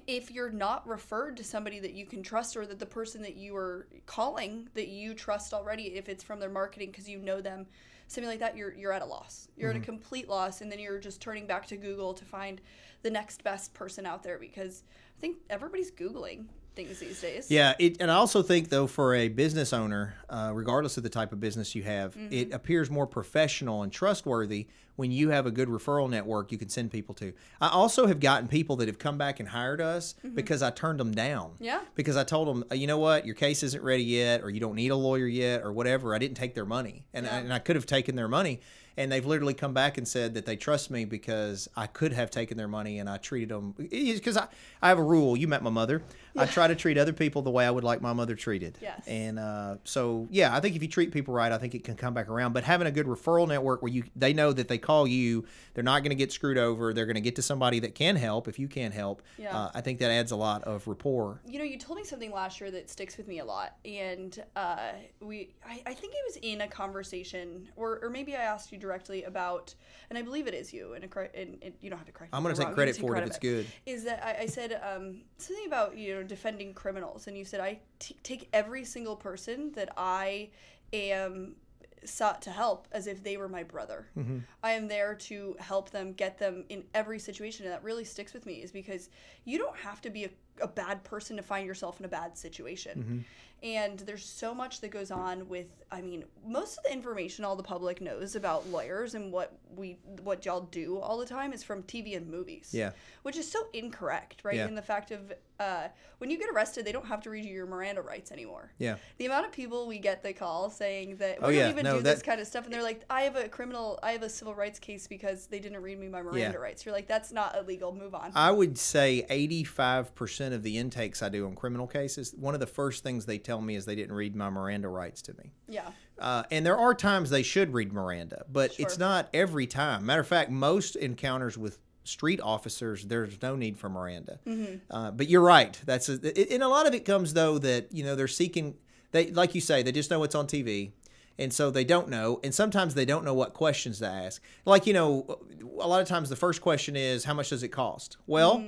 if you're not referred to somebody that you can trust, or that the person that you are calling that you trust already, if it's from their marketing because you know them, something like that, you're at a loss. You're at a complete loss, and then you're just turning back to Google to find the next best person out there, because I think everybody's Googling things these days. Yeah, and I also think, though, for a business owner, regardless of the type of business you have, it appears more professional and trustworthy when you have a good referral network you can send people to. I also have gotten people that have come back and hired us because I turned them down. Yeah. Because I told them, you know what, your case isn't ready yet, or you don't need a lawyer yet, or whatever. I didn't take their money, and I could have taken their money. And they've literally come back and said that they trust me because I could have taken their money, and I treated them. Because I have a rule. You met my mother. Yeah. I try to treat other people the way I would like my mother treated. Yes. And so, yeah, I think if you treat people right, I think it can come back around. But having a good referral network where they know that they call you, they're not going to get screwed over. They're going to get to somebody that can help if you can help. Yeah. I think that adds a lot of rapport. You told me something last year that sticks with me a lot. And I think it was in a conversation, or maybe I asked you directly about, and I believe it is you, and you don't have to correct me. I'm going to take credit for it if it's good. Is that I said something about defending criminals, and you said I take every single person that I am sought to help as if they were my brother. I am there to help them, get them in every situation, and that really sticks with me, is because you don't have to be a bad person to find yourself in a bad situation. And there's so much that goes on with, most of the information all the public knows about lawyers and what y'all do all the time is from TV and movies. Yeah. Which is so incorrect, right? Yeah. In the fact of when you get arrested, they don't have to read you your Miranda rights anymore. Yeah. The amount of people we get that call saying that we don't even do this kind of stuff, and they're like, I have a civil rights case because they didn't read me my Miranda rights. You're like, that's not illegal, move on. I would say 85% of the intakes I do on criminal cases, one of the first things they tell me is they didn't read my Miranda rights to me. Yeah. And there are times they should read Miranda, but it's not every time. Matter of fact, most encounters with street officers, there's no need for Miranda. But you're right. And a lot of it comes, though, that they're seeking. Like you say, they just know what's on TV. And so they don't know. And sometimes they don't know what questions to ask. Like, a lot of times the first question is, how much does it cost? Well,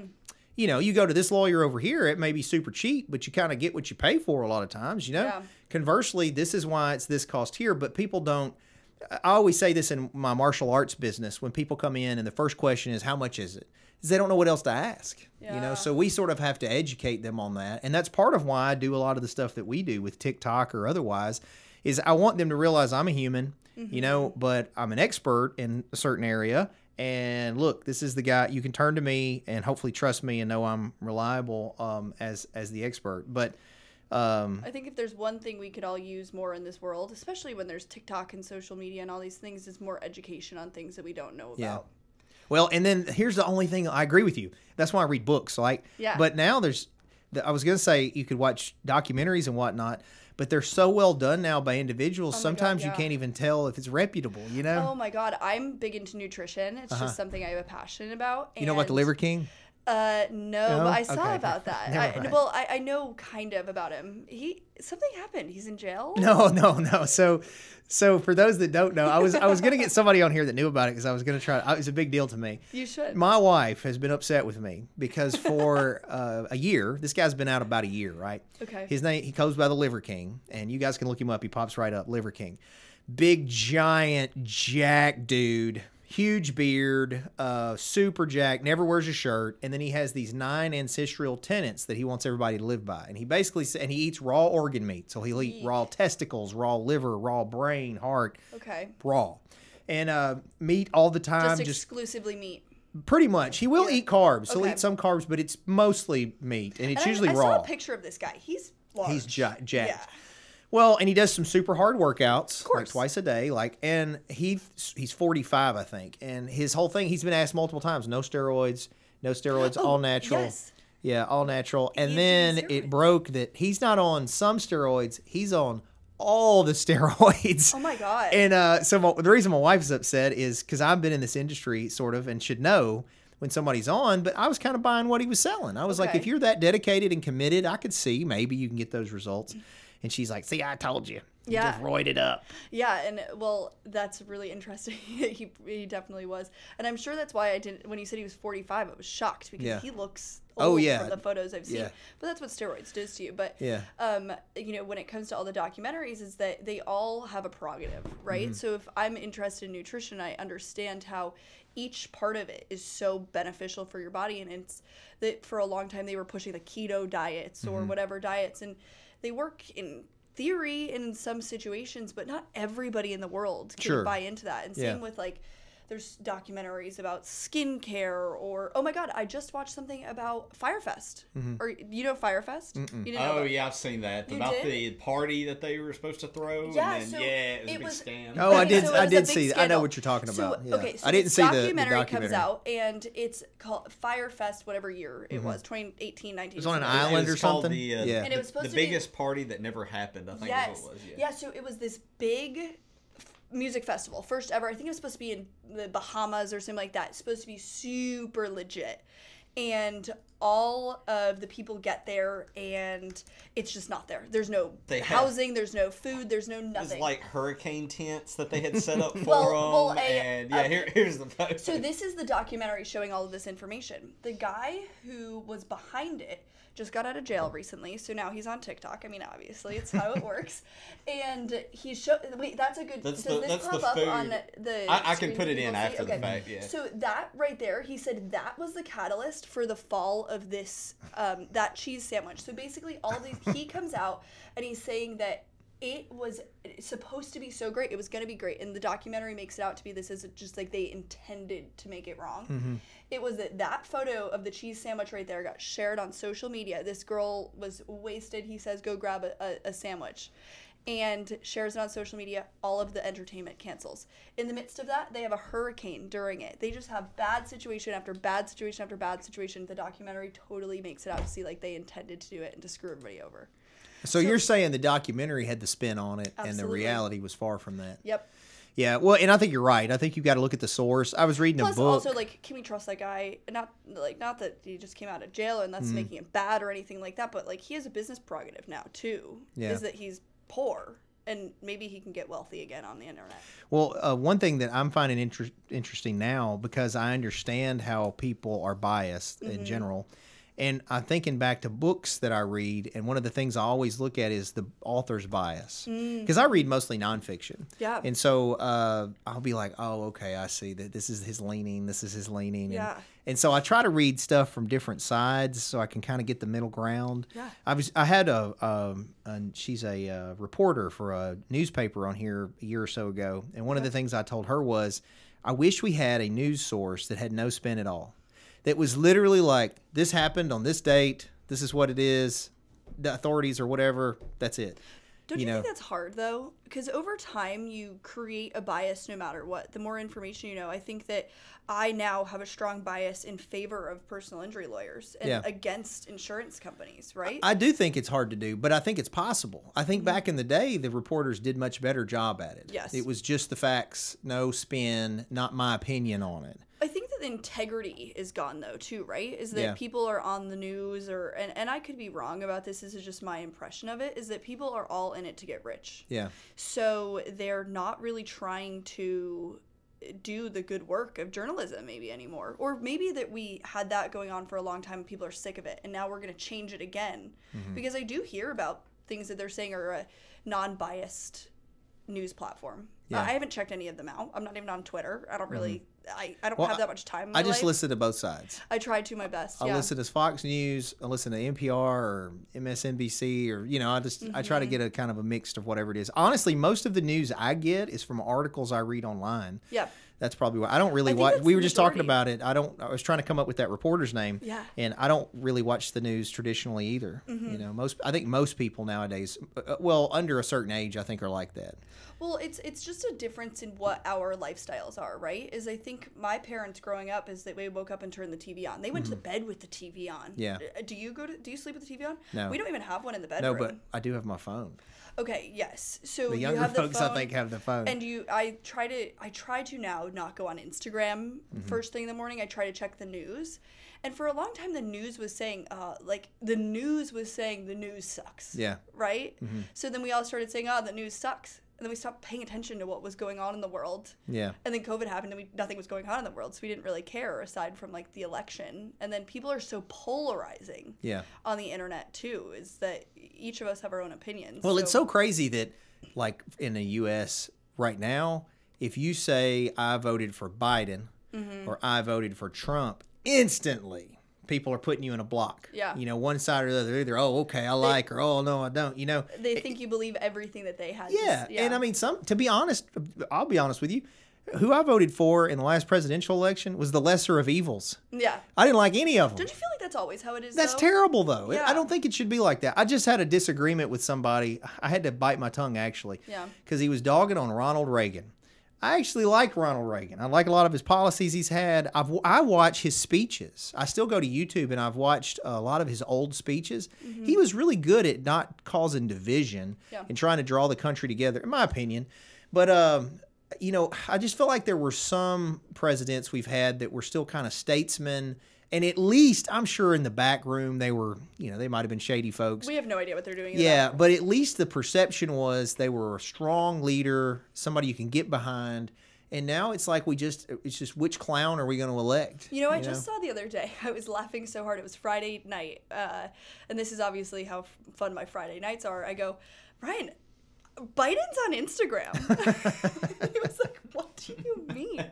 you go to this lawyer over here, it may be super cheap, but you kind of get what you pay for a lot of times, Yeah. Conversely, this is why it's this cost here, but people don't. I always say this in my martial arts business when people come in and the first question is, how much is it? Is they don't know what else to ask, so we sort of have to educate them on that. And that's part of why I do a lot of the stuff that we do with TikTok or otherwise, is I want them to realize I'm a human, but I'm an expert in a certain area. And look, this is the guy. You can turn to me and hopefully trust me and know I'm reliable as the expert. But I think if there's one thing we could all use more in this world, especially when there's TikTok and social media and all these things, is more education on things that we don't know about. Well, and then here's the only thing. I agree with you. That's why I read books. But now I was going to say you could watch documentaries and whatnot, but they're so well done now by individuals. Sometimes you can't even tell if it's reputable, Oh my God. I'm big into nutrition. It's just something I have a passion about. And you know about the Liver King? No, but I saw about that. I know kind of about him. Something happened. He's in jail? No. So for those that don't know, I was going to get somebody on here that knew about it because I was going to try. It was a big deal to me. You should. My wife has been upset with me because for a year, this guy's been out about a year, right? Okay. He goes by the Liver King, and you guys can look him up. He pops right up, Liver King. Big, giant, jack dude. huge beard, super jacked, never wears a shirt, and then he has these 9 ancestral tenets that he wants everybody to live by. And he basically and he eats raw organ meat, so he'll eat raw testicles, raw liver, raw brain, heart, raw, and meat all the time, just exclusively meat. Pretty much. He will eat carbs. He'll eat some carbs, but it's mostly meat, and it's usually raw. I saw a picture of this guy. He's large. He's jacked. Yeah. Well, and he does some super hard workouts, like twice a day. And he's 45, I think. And his whole thing, he's been asked multiple times, no steroids, all natural. Yes. Yeah, all natural. And then it broke that he's not on some steroids, he's on all the steroids. Oh my God. And so the reason my wife is upset is because I've been in this industry sort of and should know when somebody's on, but I was kind of buying what he was selling. I was like, if you're that dedicated and committed, I could see maybe you can get those results. And she's like, see, I told you. You just roided up. Yeah, and well, that's really interesting. he definitely was. And I'm sure that's why I didn't, when you said he was 45, I was shocked because he looks old from the photos I've seen. But that's what steroids does to you. But, you know, when it comes to all the documentaries is that they all have a prerogative, right? So if I'm interested in nutrition, I understand how each part of it is so beneficial for your body. And it's that for a long time they were pushing the keto diets or whatever diets. And they work in theory in some situations, but not everybody in the world can buy into that. And same with like, there's documentaries about skincare or, oh my God, I just watched something about Firefest. Or you know Firefest? You didn't know I've seen that. About the party that they were supposed to throw. Yeah, and then, it was a big scam. Oh, I did see. I know what you're talking about. So, yeah. so I didn't see the documentary. Comes out and it's called Firefest, whatever year it was, 2018, 19. It was on an island or something. And it was supposed the to be biggest party that never happened, I think is what it was. Yeah, so it was this big music festival, first ever. I think it was supposed to be in the Bahamas or something like that. It's supposed to be super legit. And all of the people get there and it's just not there. There's no housing, there's no food, there's no nothing. It was like hurricane tents that they had set up for them. Here's the photo. So this is the documentary showing all of this information. The guy who was behind it just got out of jail recently, so now he's on TikTok. I mean, obviously, it's how it works. And he wait, that's a good. Does this pop up on the? I can put it in after the fact. Yeah. So that right there, he said that was the catalyst for the fall of this that cheese sandwich. So basically, all these he comes out and he's saying that it was supposed to be so great. It was going to be great. And the documentary makes it out to be this is just like they intended to make it wrong. It was that photo of the cheese sandwich right there got shared on social media. This girl was wasted. He says, go grab a sandwich. And shares it on social media. All of the entertainment cancels. In the midst of that, they have a hurricane during it. They just have bad situation after bad situation after bad situation. The documentary totally makes it out to see like they intended to do it and to screw everybody over. So you're saying the documentary had the spin on it, and the reality was far from that. Yep. Yeah, well, and I think you're right. I think you've got to look at the source. I was reading a book. Plus, also, like, can we trust that guy? Not that he just came out of jail and that's making it bad or anything like that, but, like, he has a business prerogative now, too. Yeah. Is that he's poor, and maybe he can get wealthy again on the internet. Well, one thing that I'm finding interesting now, because I understand how people are biased in general, and I'm thinking back to books that I read, and one of the things I always look at is the author's bias. Because I read mostly nonfiction. Yeah. And so I'll be like, oh, okay, I see that this is his leaning, this is his leaning. Yeah. And so I try to read stuff from different sides so I can kind of get the middle ground. Yeah. I had she's a reporter for a newspaper on here a year or so ago, and one of the things I told her was, I wish we had a news source that had no spin at all. That was literally like, this happened on this date, this is what it is, the authorities or whatever, that's it. Don't you think that's hard, though? Because over time, you create a bias no matter what. The more information you know, I think that I now have a strong bias in favor of personal injury lawyers and against insurance companies, right? I do think it's hard to do, but I think it's possible. I think back in the day, the reporters did much better job at it. Yes. It was just the facts, no spin, not my opinion on it. I think that the integrity is gone, though, too, right? Is that people are on the news, and I could be wrong about this is just my impression of it, is that people are all in it to get rich. Yeah. So they're not really trying to do the good work of journalism maybe anymore. Or maybe that we had that going on for a long time and people are sick of it, and now we're going to change it again. Because I do hear about things that they're saying are a non-biased news platform. Yeah. I haven't checked any of them out. I'm not even on Twitter. I don't really, I don't have that much time in my I just life. listen to both sides. I try to my best, I listen to Fox News, I listen to NPR or MSNBC, or, you know, I try to get a kind of a mixed of whatever it is. Honestly, most of the news I get is from articles I read online. Yeah. That's probably why I don't really watch. We were just talking about it. I was trying to come up with that reporter's name. Yeah. And I don't really watch the news traditionally either. You know, I think most people nowadays, well, under a certain age, I think are like that. Well, it's just a difference in what our lifestyles are, right? Is I think my parents growing up is that we woke up and turned the TV on. They went to bed with the TV on. Yeah. Do you sleep with the TV on? No. We don't even have one in the bedroom. No, but I do have my phone. Okay, yes. So The you younger have the folks, phone, I think, have the phone. and I try to now not go on Instagram first thing in the morning. I try to check the news. And for a long time, the news was saying, the news sucks. Yeah. Right? So then we all started saying, the news sucks. And then we stopped paying attention to what was going on in the world. Yeah. And then COVID happened and nothing was going on in the world. So we didn't really care aside from like the election. And then people are so polarizing on the internet too, is that each of us have our own opinions. Well, it's so crazy that like in the U.S. right now, if you say I voted for Biden or I voted for Trump, instantly people are putting you in a block. Yeah. You know, one side or the other. Either, oh, okay, I like her. Oh, no, I don't. You know. They think you believe everything that they had. Yeah. And I mean, to be honest, I'll be honest with you. Who I voted for in the last presidential election was the lesser of evils. Yeah. I didn't like any of them. Don't you feel like that's always how it is, That's though? terrible, though. Yeah. I don't think it should be like that. I just had a disagreement with somebody. I had to bite my tongue, actually. Yeah. Because he was dogging on Ronald Reagan. I actually like Ronald Reagan. I like a lot of his policies he's had. I watch his speeches. I still go to YouTube and I've watched a lot of his old speeches. He was really good at not causing division and trying to draw the country together, in my opinion. But, you know, I just feel like there were some presidents we've had that were still kind of statesmen. And at least, I'm sure in the back room, they were, you know, they might have been shady folks. We have no idea what they're doing. Yeah, but at least the perception was they were a strong leader, somebody you can get behind. And now it's like it's just which clown are we going to elect? You know, I just saw the other day, I was laughing so hard. It was Friday night. And this is obviously how fun my Friday nights are. I go, Ryan, Biden's on Instagram. He was like, what do you mean?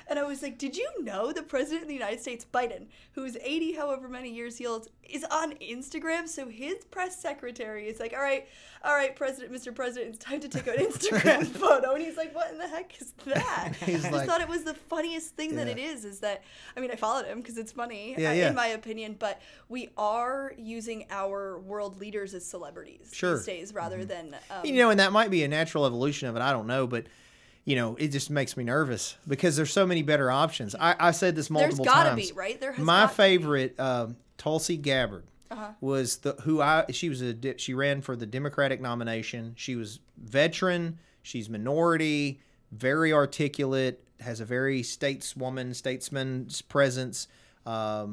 And I was like, did you know the president of the United States, Biden, who's 80 however many years he old, is on Instagram? So his press secretary is like, all right, Mr. President, it's time to take an Instagram photo. And he's like, what in the heck is that? I just thought it was the funniest thing that it is that, I mean, I followed him because it's funny, in my opinion, but we are using our world leaders as celebrities these days rather than... you know, and that might be a natural evolution of it. I don't know, but... You know, it just makes me nervous because there's so many better options. I said this multiple times. There's got to be, right? There has My favorite, Tulsi Gabbard, was she ran for the Democratic nomination. She was veteran. She's minority, very articulate, has a very statesman's presence. I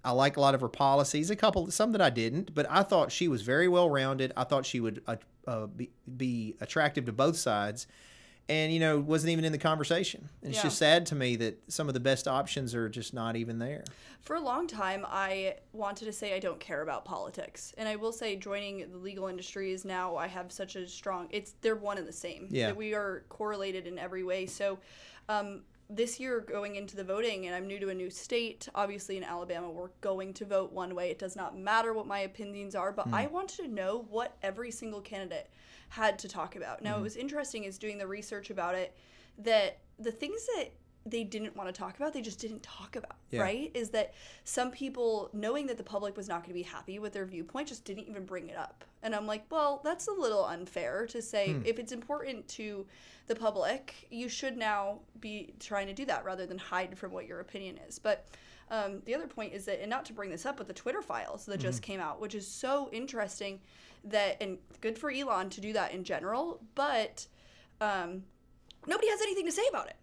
like a lot of her policies. Some that I didn't, but I thought she was very well rounded. I thought she would be attractive to both sides. And, you know, wasn't even in the conversation. And it's just sad to me that some of the best options are just not even there. For a long time, I wanted to say I don't care about politics. And I will say joining the legal industry is now I have such a strong... They're one and the same. Yeah. That we are correlated in every way. So this year going into the voting, and I'm new to a new state. Obviously in Alabama, we're going to vote one way. It does not matter what my opinions are. But I wanted to know what every single candidate had to talk about. Now, it was interesting is doing the research about it that the things that they didn't want to talk about, they just didn't talk about, right? Is that some people, knowing that the public was not going to be happy with their viewpoint, just didn't even bring it up. And I'm like, well, that's a little unfair to say if it's important to the public, you should now be trying to do that rather than hide from what your opinion is. But the other point is that, and not to bring this up, but the Twitter files that just came out, which is so interesting that, and good for Elon to do that in general, but nobody has anything to say about it.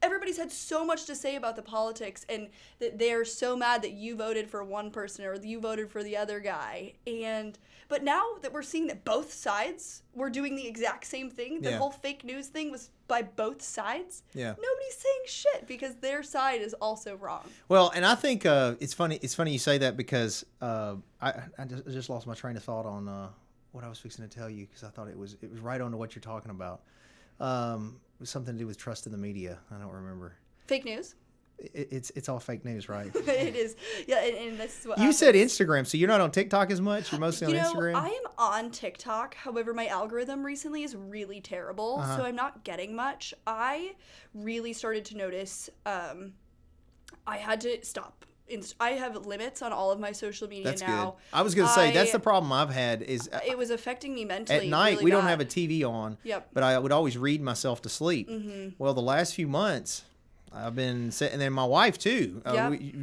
Everybody's had so much to say about the politics and that they're so mad that you voted for one person or you voted for the other guy. But now that we're seeing that both sides were doing the exact same thing, the whole fake news thing was by both sides. Nobody's saying shit because their side is also wrong. Well, and I think it's funny you say that because I just lost my train of thought on what I was fixing to tell you because I thought it was right on to what you're talking about. It was something to do with trust in the media. I don't remember. Fake news. It's all fake news, right? It is. Yeah, and this is what you said Instagram, so you're not on TikTok as much? You're mostly on Instagram? I am on TikTok. However, my algorithm recently is really terrible, so I'm not getting much. I really started to notice I had to stop. I have limits on all of my social media that's now. Good. I was going to say, that's the problem I've had is... it was affecting me mentally. At night, really we bad. don't have a TV on, but I would always read myself to sleep. Well, the last few months... I've been sitting, and then my wife too.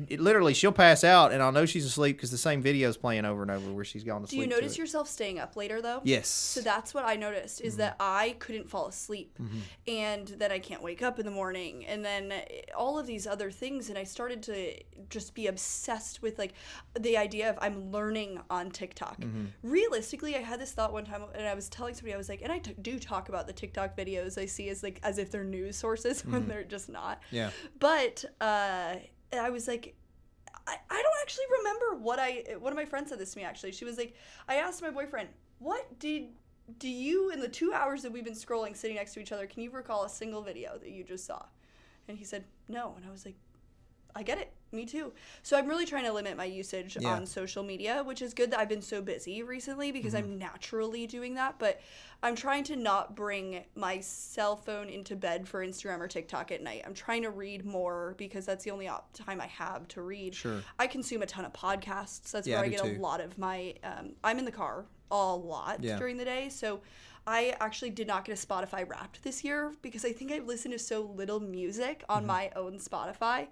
Literally, she'll pass out, and I'll know she's asleep because the same video's playing over and over where she's gone to sleep. Do you notice yourself staying up later though? Yes. So that's what I noticed is that I couldn't fall asleep, and then I can't wake up in the morning, and then all of these other things, and I started to just be obsessed with like the idea of I'm learning on TikTok. Realistically, I had this thought one time, and I was telling somebody, I was like, and I do talk about the TikTok videos I see as like as if they're news sources when they're just not. Yeah. But I was like, I don't actually remember one of my friends said this to me actually. She was like, I asked my boyfriend, what do you, in the 2 hours that we've been scrolling sitting next to each other, can you recall a single video that you just saw? And he said, no. And I was like, I get it. Me too. So I'm really trying to limit my usage on social media, which is good that I've been so busy recently because I'm naturally doing that. But I'm trying to not bring my cell phone into bed for Instagram or TikTok at night. I'm trying to read more because that's the only time I have to read. Sure. I consume a ton of podcasts. That's where I get a lot of my I'm in the car a lot during the day. So I actually did not get a Spotify Wrapped this year because I think I've listened to so little music on my own Spotify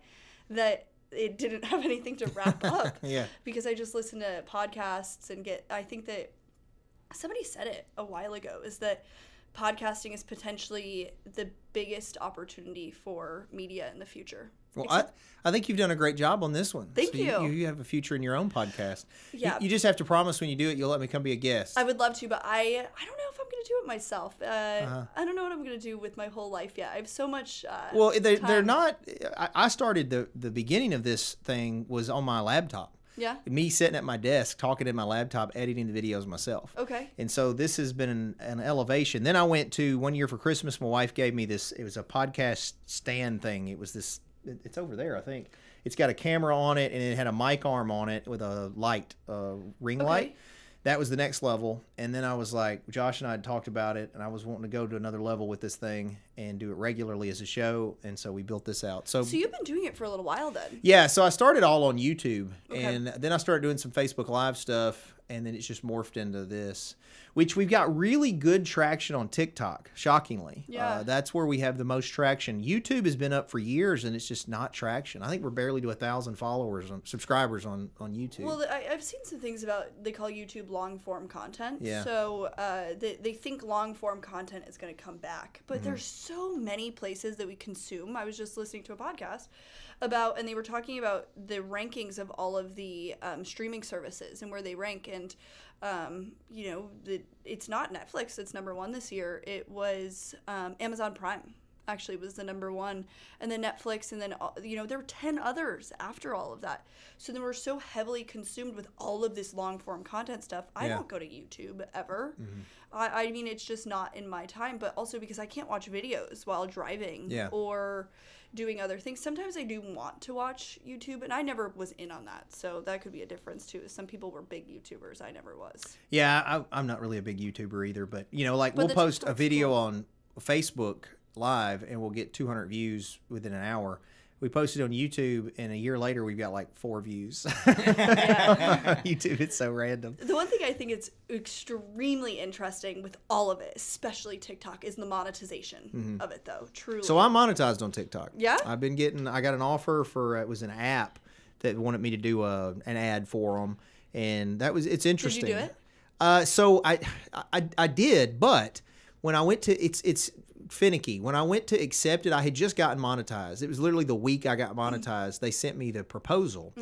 that it didn't have anything to wrap up. Because I just listen to podcasts and I think that somebody said it a while ago, is that podcasting is potentially the biggest opportunity for media in the future. Well, I think you've done a great job on this one. Thank you. You have a future in your own podcast. Yeah. You just have to promise when you do it, you'll let me come be a guest. I would love to, but I don't know if I'm going to do it myself. I don't know what I'm going to do with my whole life yet. I have so much well, they're time. not... I started the beginning of this thing was on my laptop. Yeah. Me sitting at my desk, talking in my laptop, editing the videos myself. Okay. And so this has been an elevation. Then I went to, one year for Christmas, my wife gave me this, it was a podcast stand thing. It was this, it's over there, I think. It's got a camera on it, and it had a mic arm on it with a light, ring light. That was the next level. And then I was like, Josh and I had talked about it, and I was wanting to go to another level with this thing and do it regularly as a show. And so we built this out. So you've been doing it for a little while then? Yeah. So I started all on YouTube, and then I started doing some Facebook Live stuff, and then it's just morphed into this, which we've got really good traction on TikTok, shockingly. Yeah. That's where we have the most traction. YouTube has been up for years, and it's just not traction. I think we're barely to 1,000 subscribers on YouTube. Well, I've seen some things about, they call YouTube long-form content. Yeah. So they think long-form content is going to come back. But there's so many places that we consume. I was just listening to a podcast about, and they were talking about the rankings of all of the streaming services and where they rank. And, you know, it's not Netflix that's number one this year. It was Amazon Prime. Actually was the number one, and then Netflix, and then you know, there were 10 others after all of that. So then we're so heavily consumed with all of this long form content stuff. I don't go to YouTube ever. I mean, it's just not in my time, but also because I can't watch videos while driving or doing other things. Sometimes I do want to watch YouTube, and I never was in on that, so that could be a difference too. Some people were big YouTubers, I never was. Yeah, I'm not really a big YouTuber either, but you know, like we'll post a video on Facebook Live and we'll get 200 views within an hour. We posted on YouTube, and a year later we've got like 4 views. YouTube, it's so random. The one thing I think is extremely interesting with all of it, especially TikTok, is the monetization of it, though. Truly. So I'm monetized on TikTok. Yeah? I got an offer for, it was an app that wanted me to do an ad for them, and it's interesting. Did you do it? So I did, but when I went to, it's finicky. When I went to accept it, I had just gotten monetized. It was literally the week I got monetized. They sent me the proposal,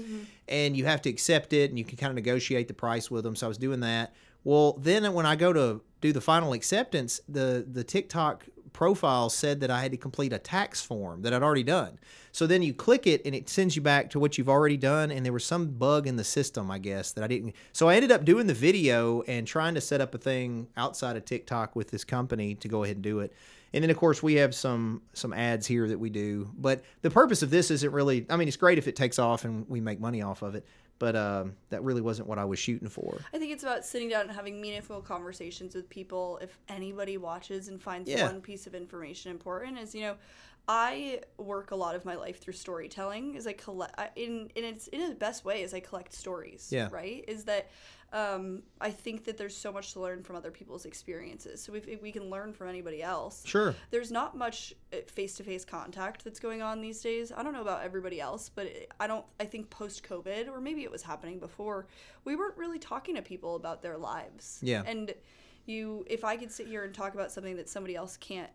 and you have to accept it, and you can kind of negotiate the price with them. So I was doing that. Well, then when I go to do the final acceptance, the TikTok profile said that I had to complete a tax form that I'd already done. So then you click it, and it sends you back to what you've already done, and there was some bug in the system, I guess, that I didn't. So I ended up doing the video and trying to set up a thing outside of TikTok with this company to go ahead and do it. And then, of course, we have some ads here that we do. But the purpose of this isn't really, I mean, it's great if it takes off and we make money off of it. But that really wasn't what I was shooting for. I think it's about sitting down and having meaningful conversations with people. If anybody watches and finds one piece of information important, is, you know, I work a lot of my life through storytelling. Is I collect in the best way is I collect stories. Yeah. Right. Is that I think that there's so much to learn from other people's experiences. So if we can learn from anybody else. Sure. There's not much face-to-face contact that's going on these days. I don't know about everybody else, but I think post-COVID, or maybe it was happening before, we weren't really talking to people about their lives. Yeah. And if I could sit here and talk about something that somebody else can't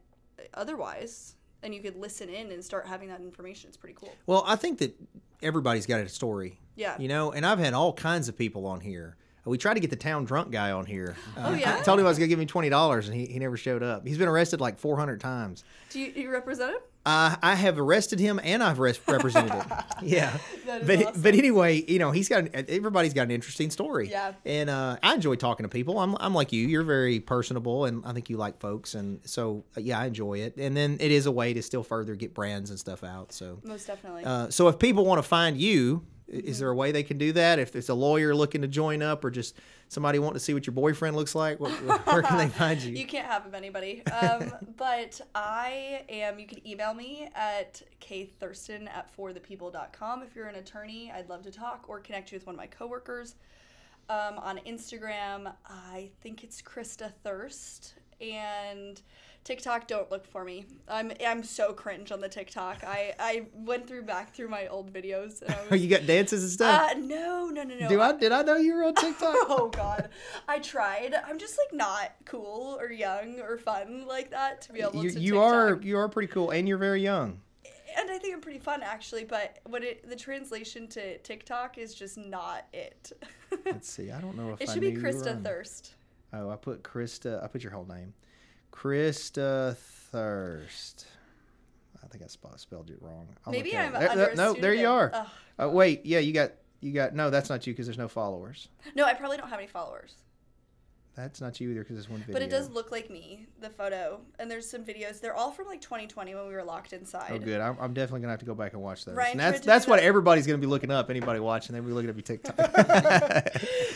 otherwise, and you could listen in and start having that information, it's pretty cool. Well, I think that everybody's got a story. Yeah. You know, and I've had all kinds of people on here. We tried to get the town drunk guy on here. Oh, yeah? I told him I was going to give him $20, and he never showed up. He's been arrested like 400 times. Do you represent him? I have arrested him, and I've represented him. Yeah. That is awesome. But anyway, you know, everybody's got an interesting story. Yeah. And I enjoy talking to people. I'm like you. You're very personable, and I think you like folks. And so, yeah, I enjoy it. And then it is a way to still further get brands and stuff out. So Most definitely. So if people want to find you, is there a way they can do that? If it's a lawyer looking to join up, or just somebody wanting to see what your boyfriend looks like, where can they find you? You can't have anybody. But you can email me at ktourston@forthepeople.com. If you're an attorney, I'd love to talk or connect you with one of my coworkers. On Instagram, I think it's Krista Thirst. And TikTok, don't look for me. I'm so cringe on the TikTok. I went back through my old videos. And You got dances and stuff? No. Did I know you were on TikTok? Oh God, I tried. I'm just like not cool or young or fun like that to be able to. You are pretty cool, and you're very young. And I think I'm pretty fun actually, but the translation to TikTok is just not it. Let's see. I don't know if it I should knew be you were Krista on. Thirst. Oh, I put Krista. I put your whole name, Krista Thirst. I think I spelled it wrong. Maybe I'm under a No, there you pseudonym. are. Wait, yeah, you got. No, that's not you because there's no followers. No, I probably don't have any followers. That's not you either because it's one video. But it does look like me, the photo. And there's some videos. They're all from like 2020 when we were locked inside. Oh, good. I'm definitely going to have to go back and watch those. Ryan And tried that's to do what that. everybody's going to be looking up. Anybody watching, they'll be looking up your TikTok.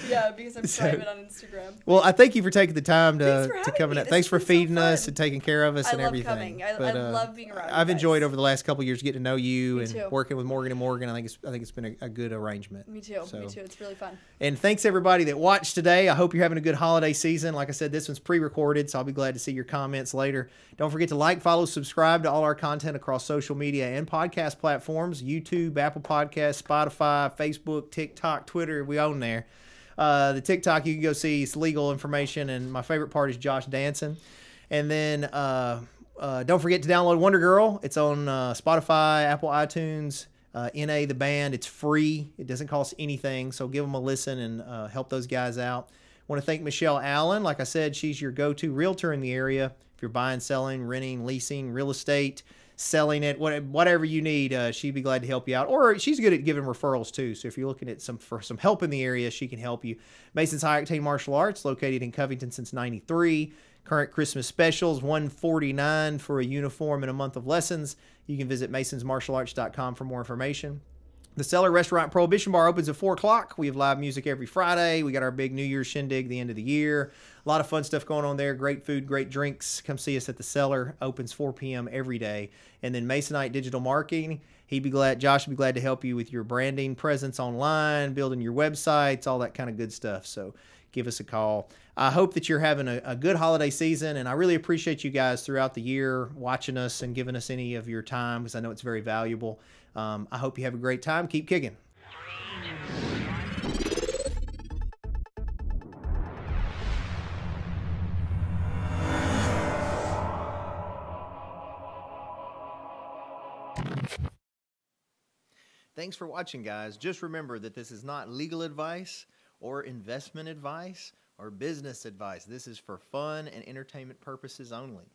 Yeah, because I'm private on Instagram. Well, I thank you for taking the time Thanks for to having come me. in. This Thanks for has been so feeding us fun. and taking care of us I and love everything. coming. I love being around you I've enjoyed guys. over the last couple of years getting to know you Me and too. working with Morgan and Morgan. I think it's been a good arrangement. Me too. So- Me too. It's really fun. And thanks everybody that watched today. I hope you're having a good holiday season. Like I said, this one's pre-recorded, so I'll be glad to see your comments later. Don't forget to like, follow, subscribe to all our content across social media and podcast platforms: YouTube, Apple Podcasts, Spotify, Facebook, TikTok, Twitter. We own there. The TikTok, you can go see it's legal information, and my favorite part is Josh dancing. And then don't forget to download Wonder Girl. It's on Spotify, Apple iTunes, NA the band. It's free. It doesn't cost anything, so give them a listen and help those guys out. I want to thank Michelle Allen. Like I said, she's your go-to realtor in the area. If you're buying, selling, renting, leasing, real estate, selling it, whatever you need, she'd be glad to help you out. Or she's good at giving referrals too. So if you're looking at for some help in the area, she can help you. Mason's High Octane Martial Arts, located in Covington since '93. Current Christmas specials, $149 for a uniform and a month of lessons. You can visit masonsmartialarts.com for more information. The Cellar Restaurant Prohibition Bar opens at 4 o'clock. We have live music every Friday. We got our big New Year's shindig at the end of the year. A lot of fun stuff going on there. Great food, great drinks. Come see us at the Cellar. Opens 4 p.m. every day. And then Masonite Digital Marketing. Josh would be glad to help you with your branding presence online, building your websites, all that kind of good stuff. So give us a call. I hope that you're having a good holiday season, and I really appreciate you guys throughout the year watching us and giving us any of your time, because I know it's very valuable. I hope you have a great time. Keep kicking. Thanks for watching, guys. Just remember that this is not legal advice or investment advice or business advice. This is for fun and entertainment purposes only.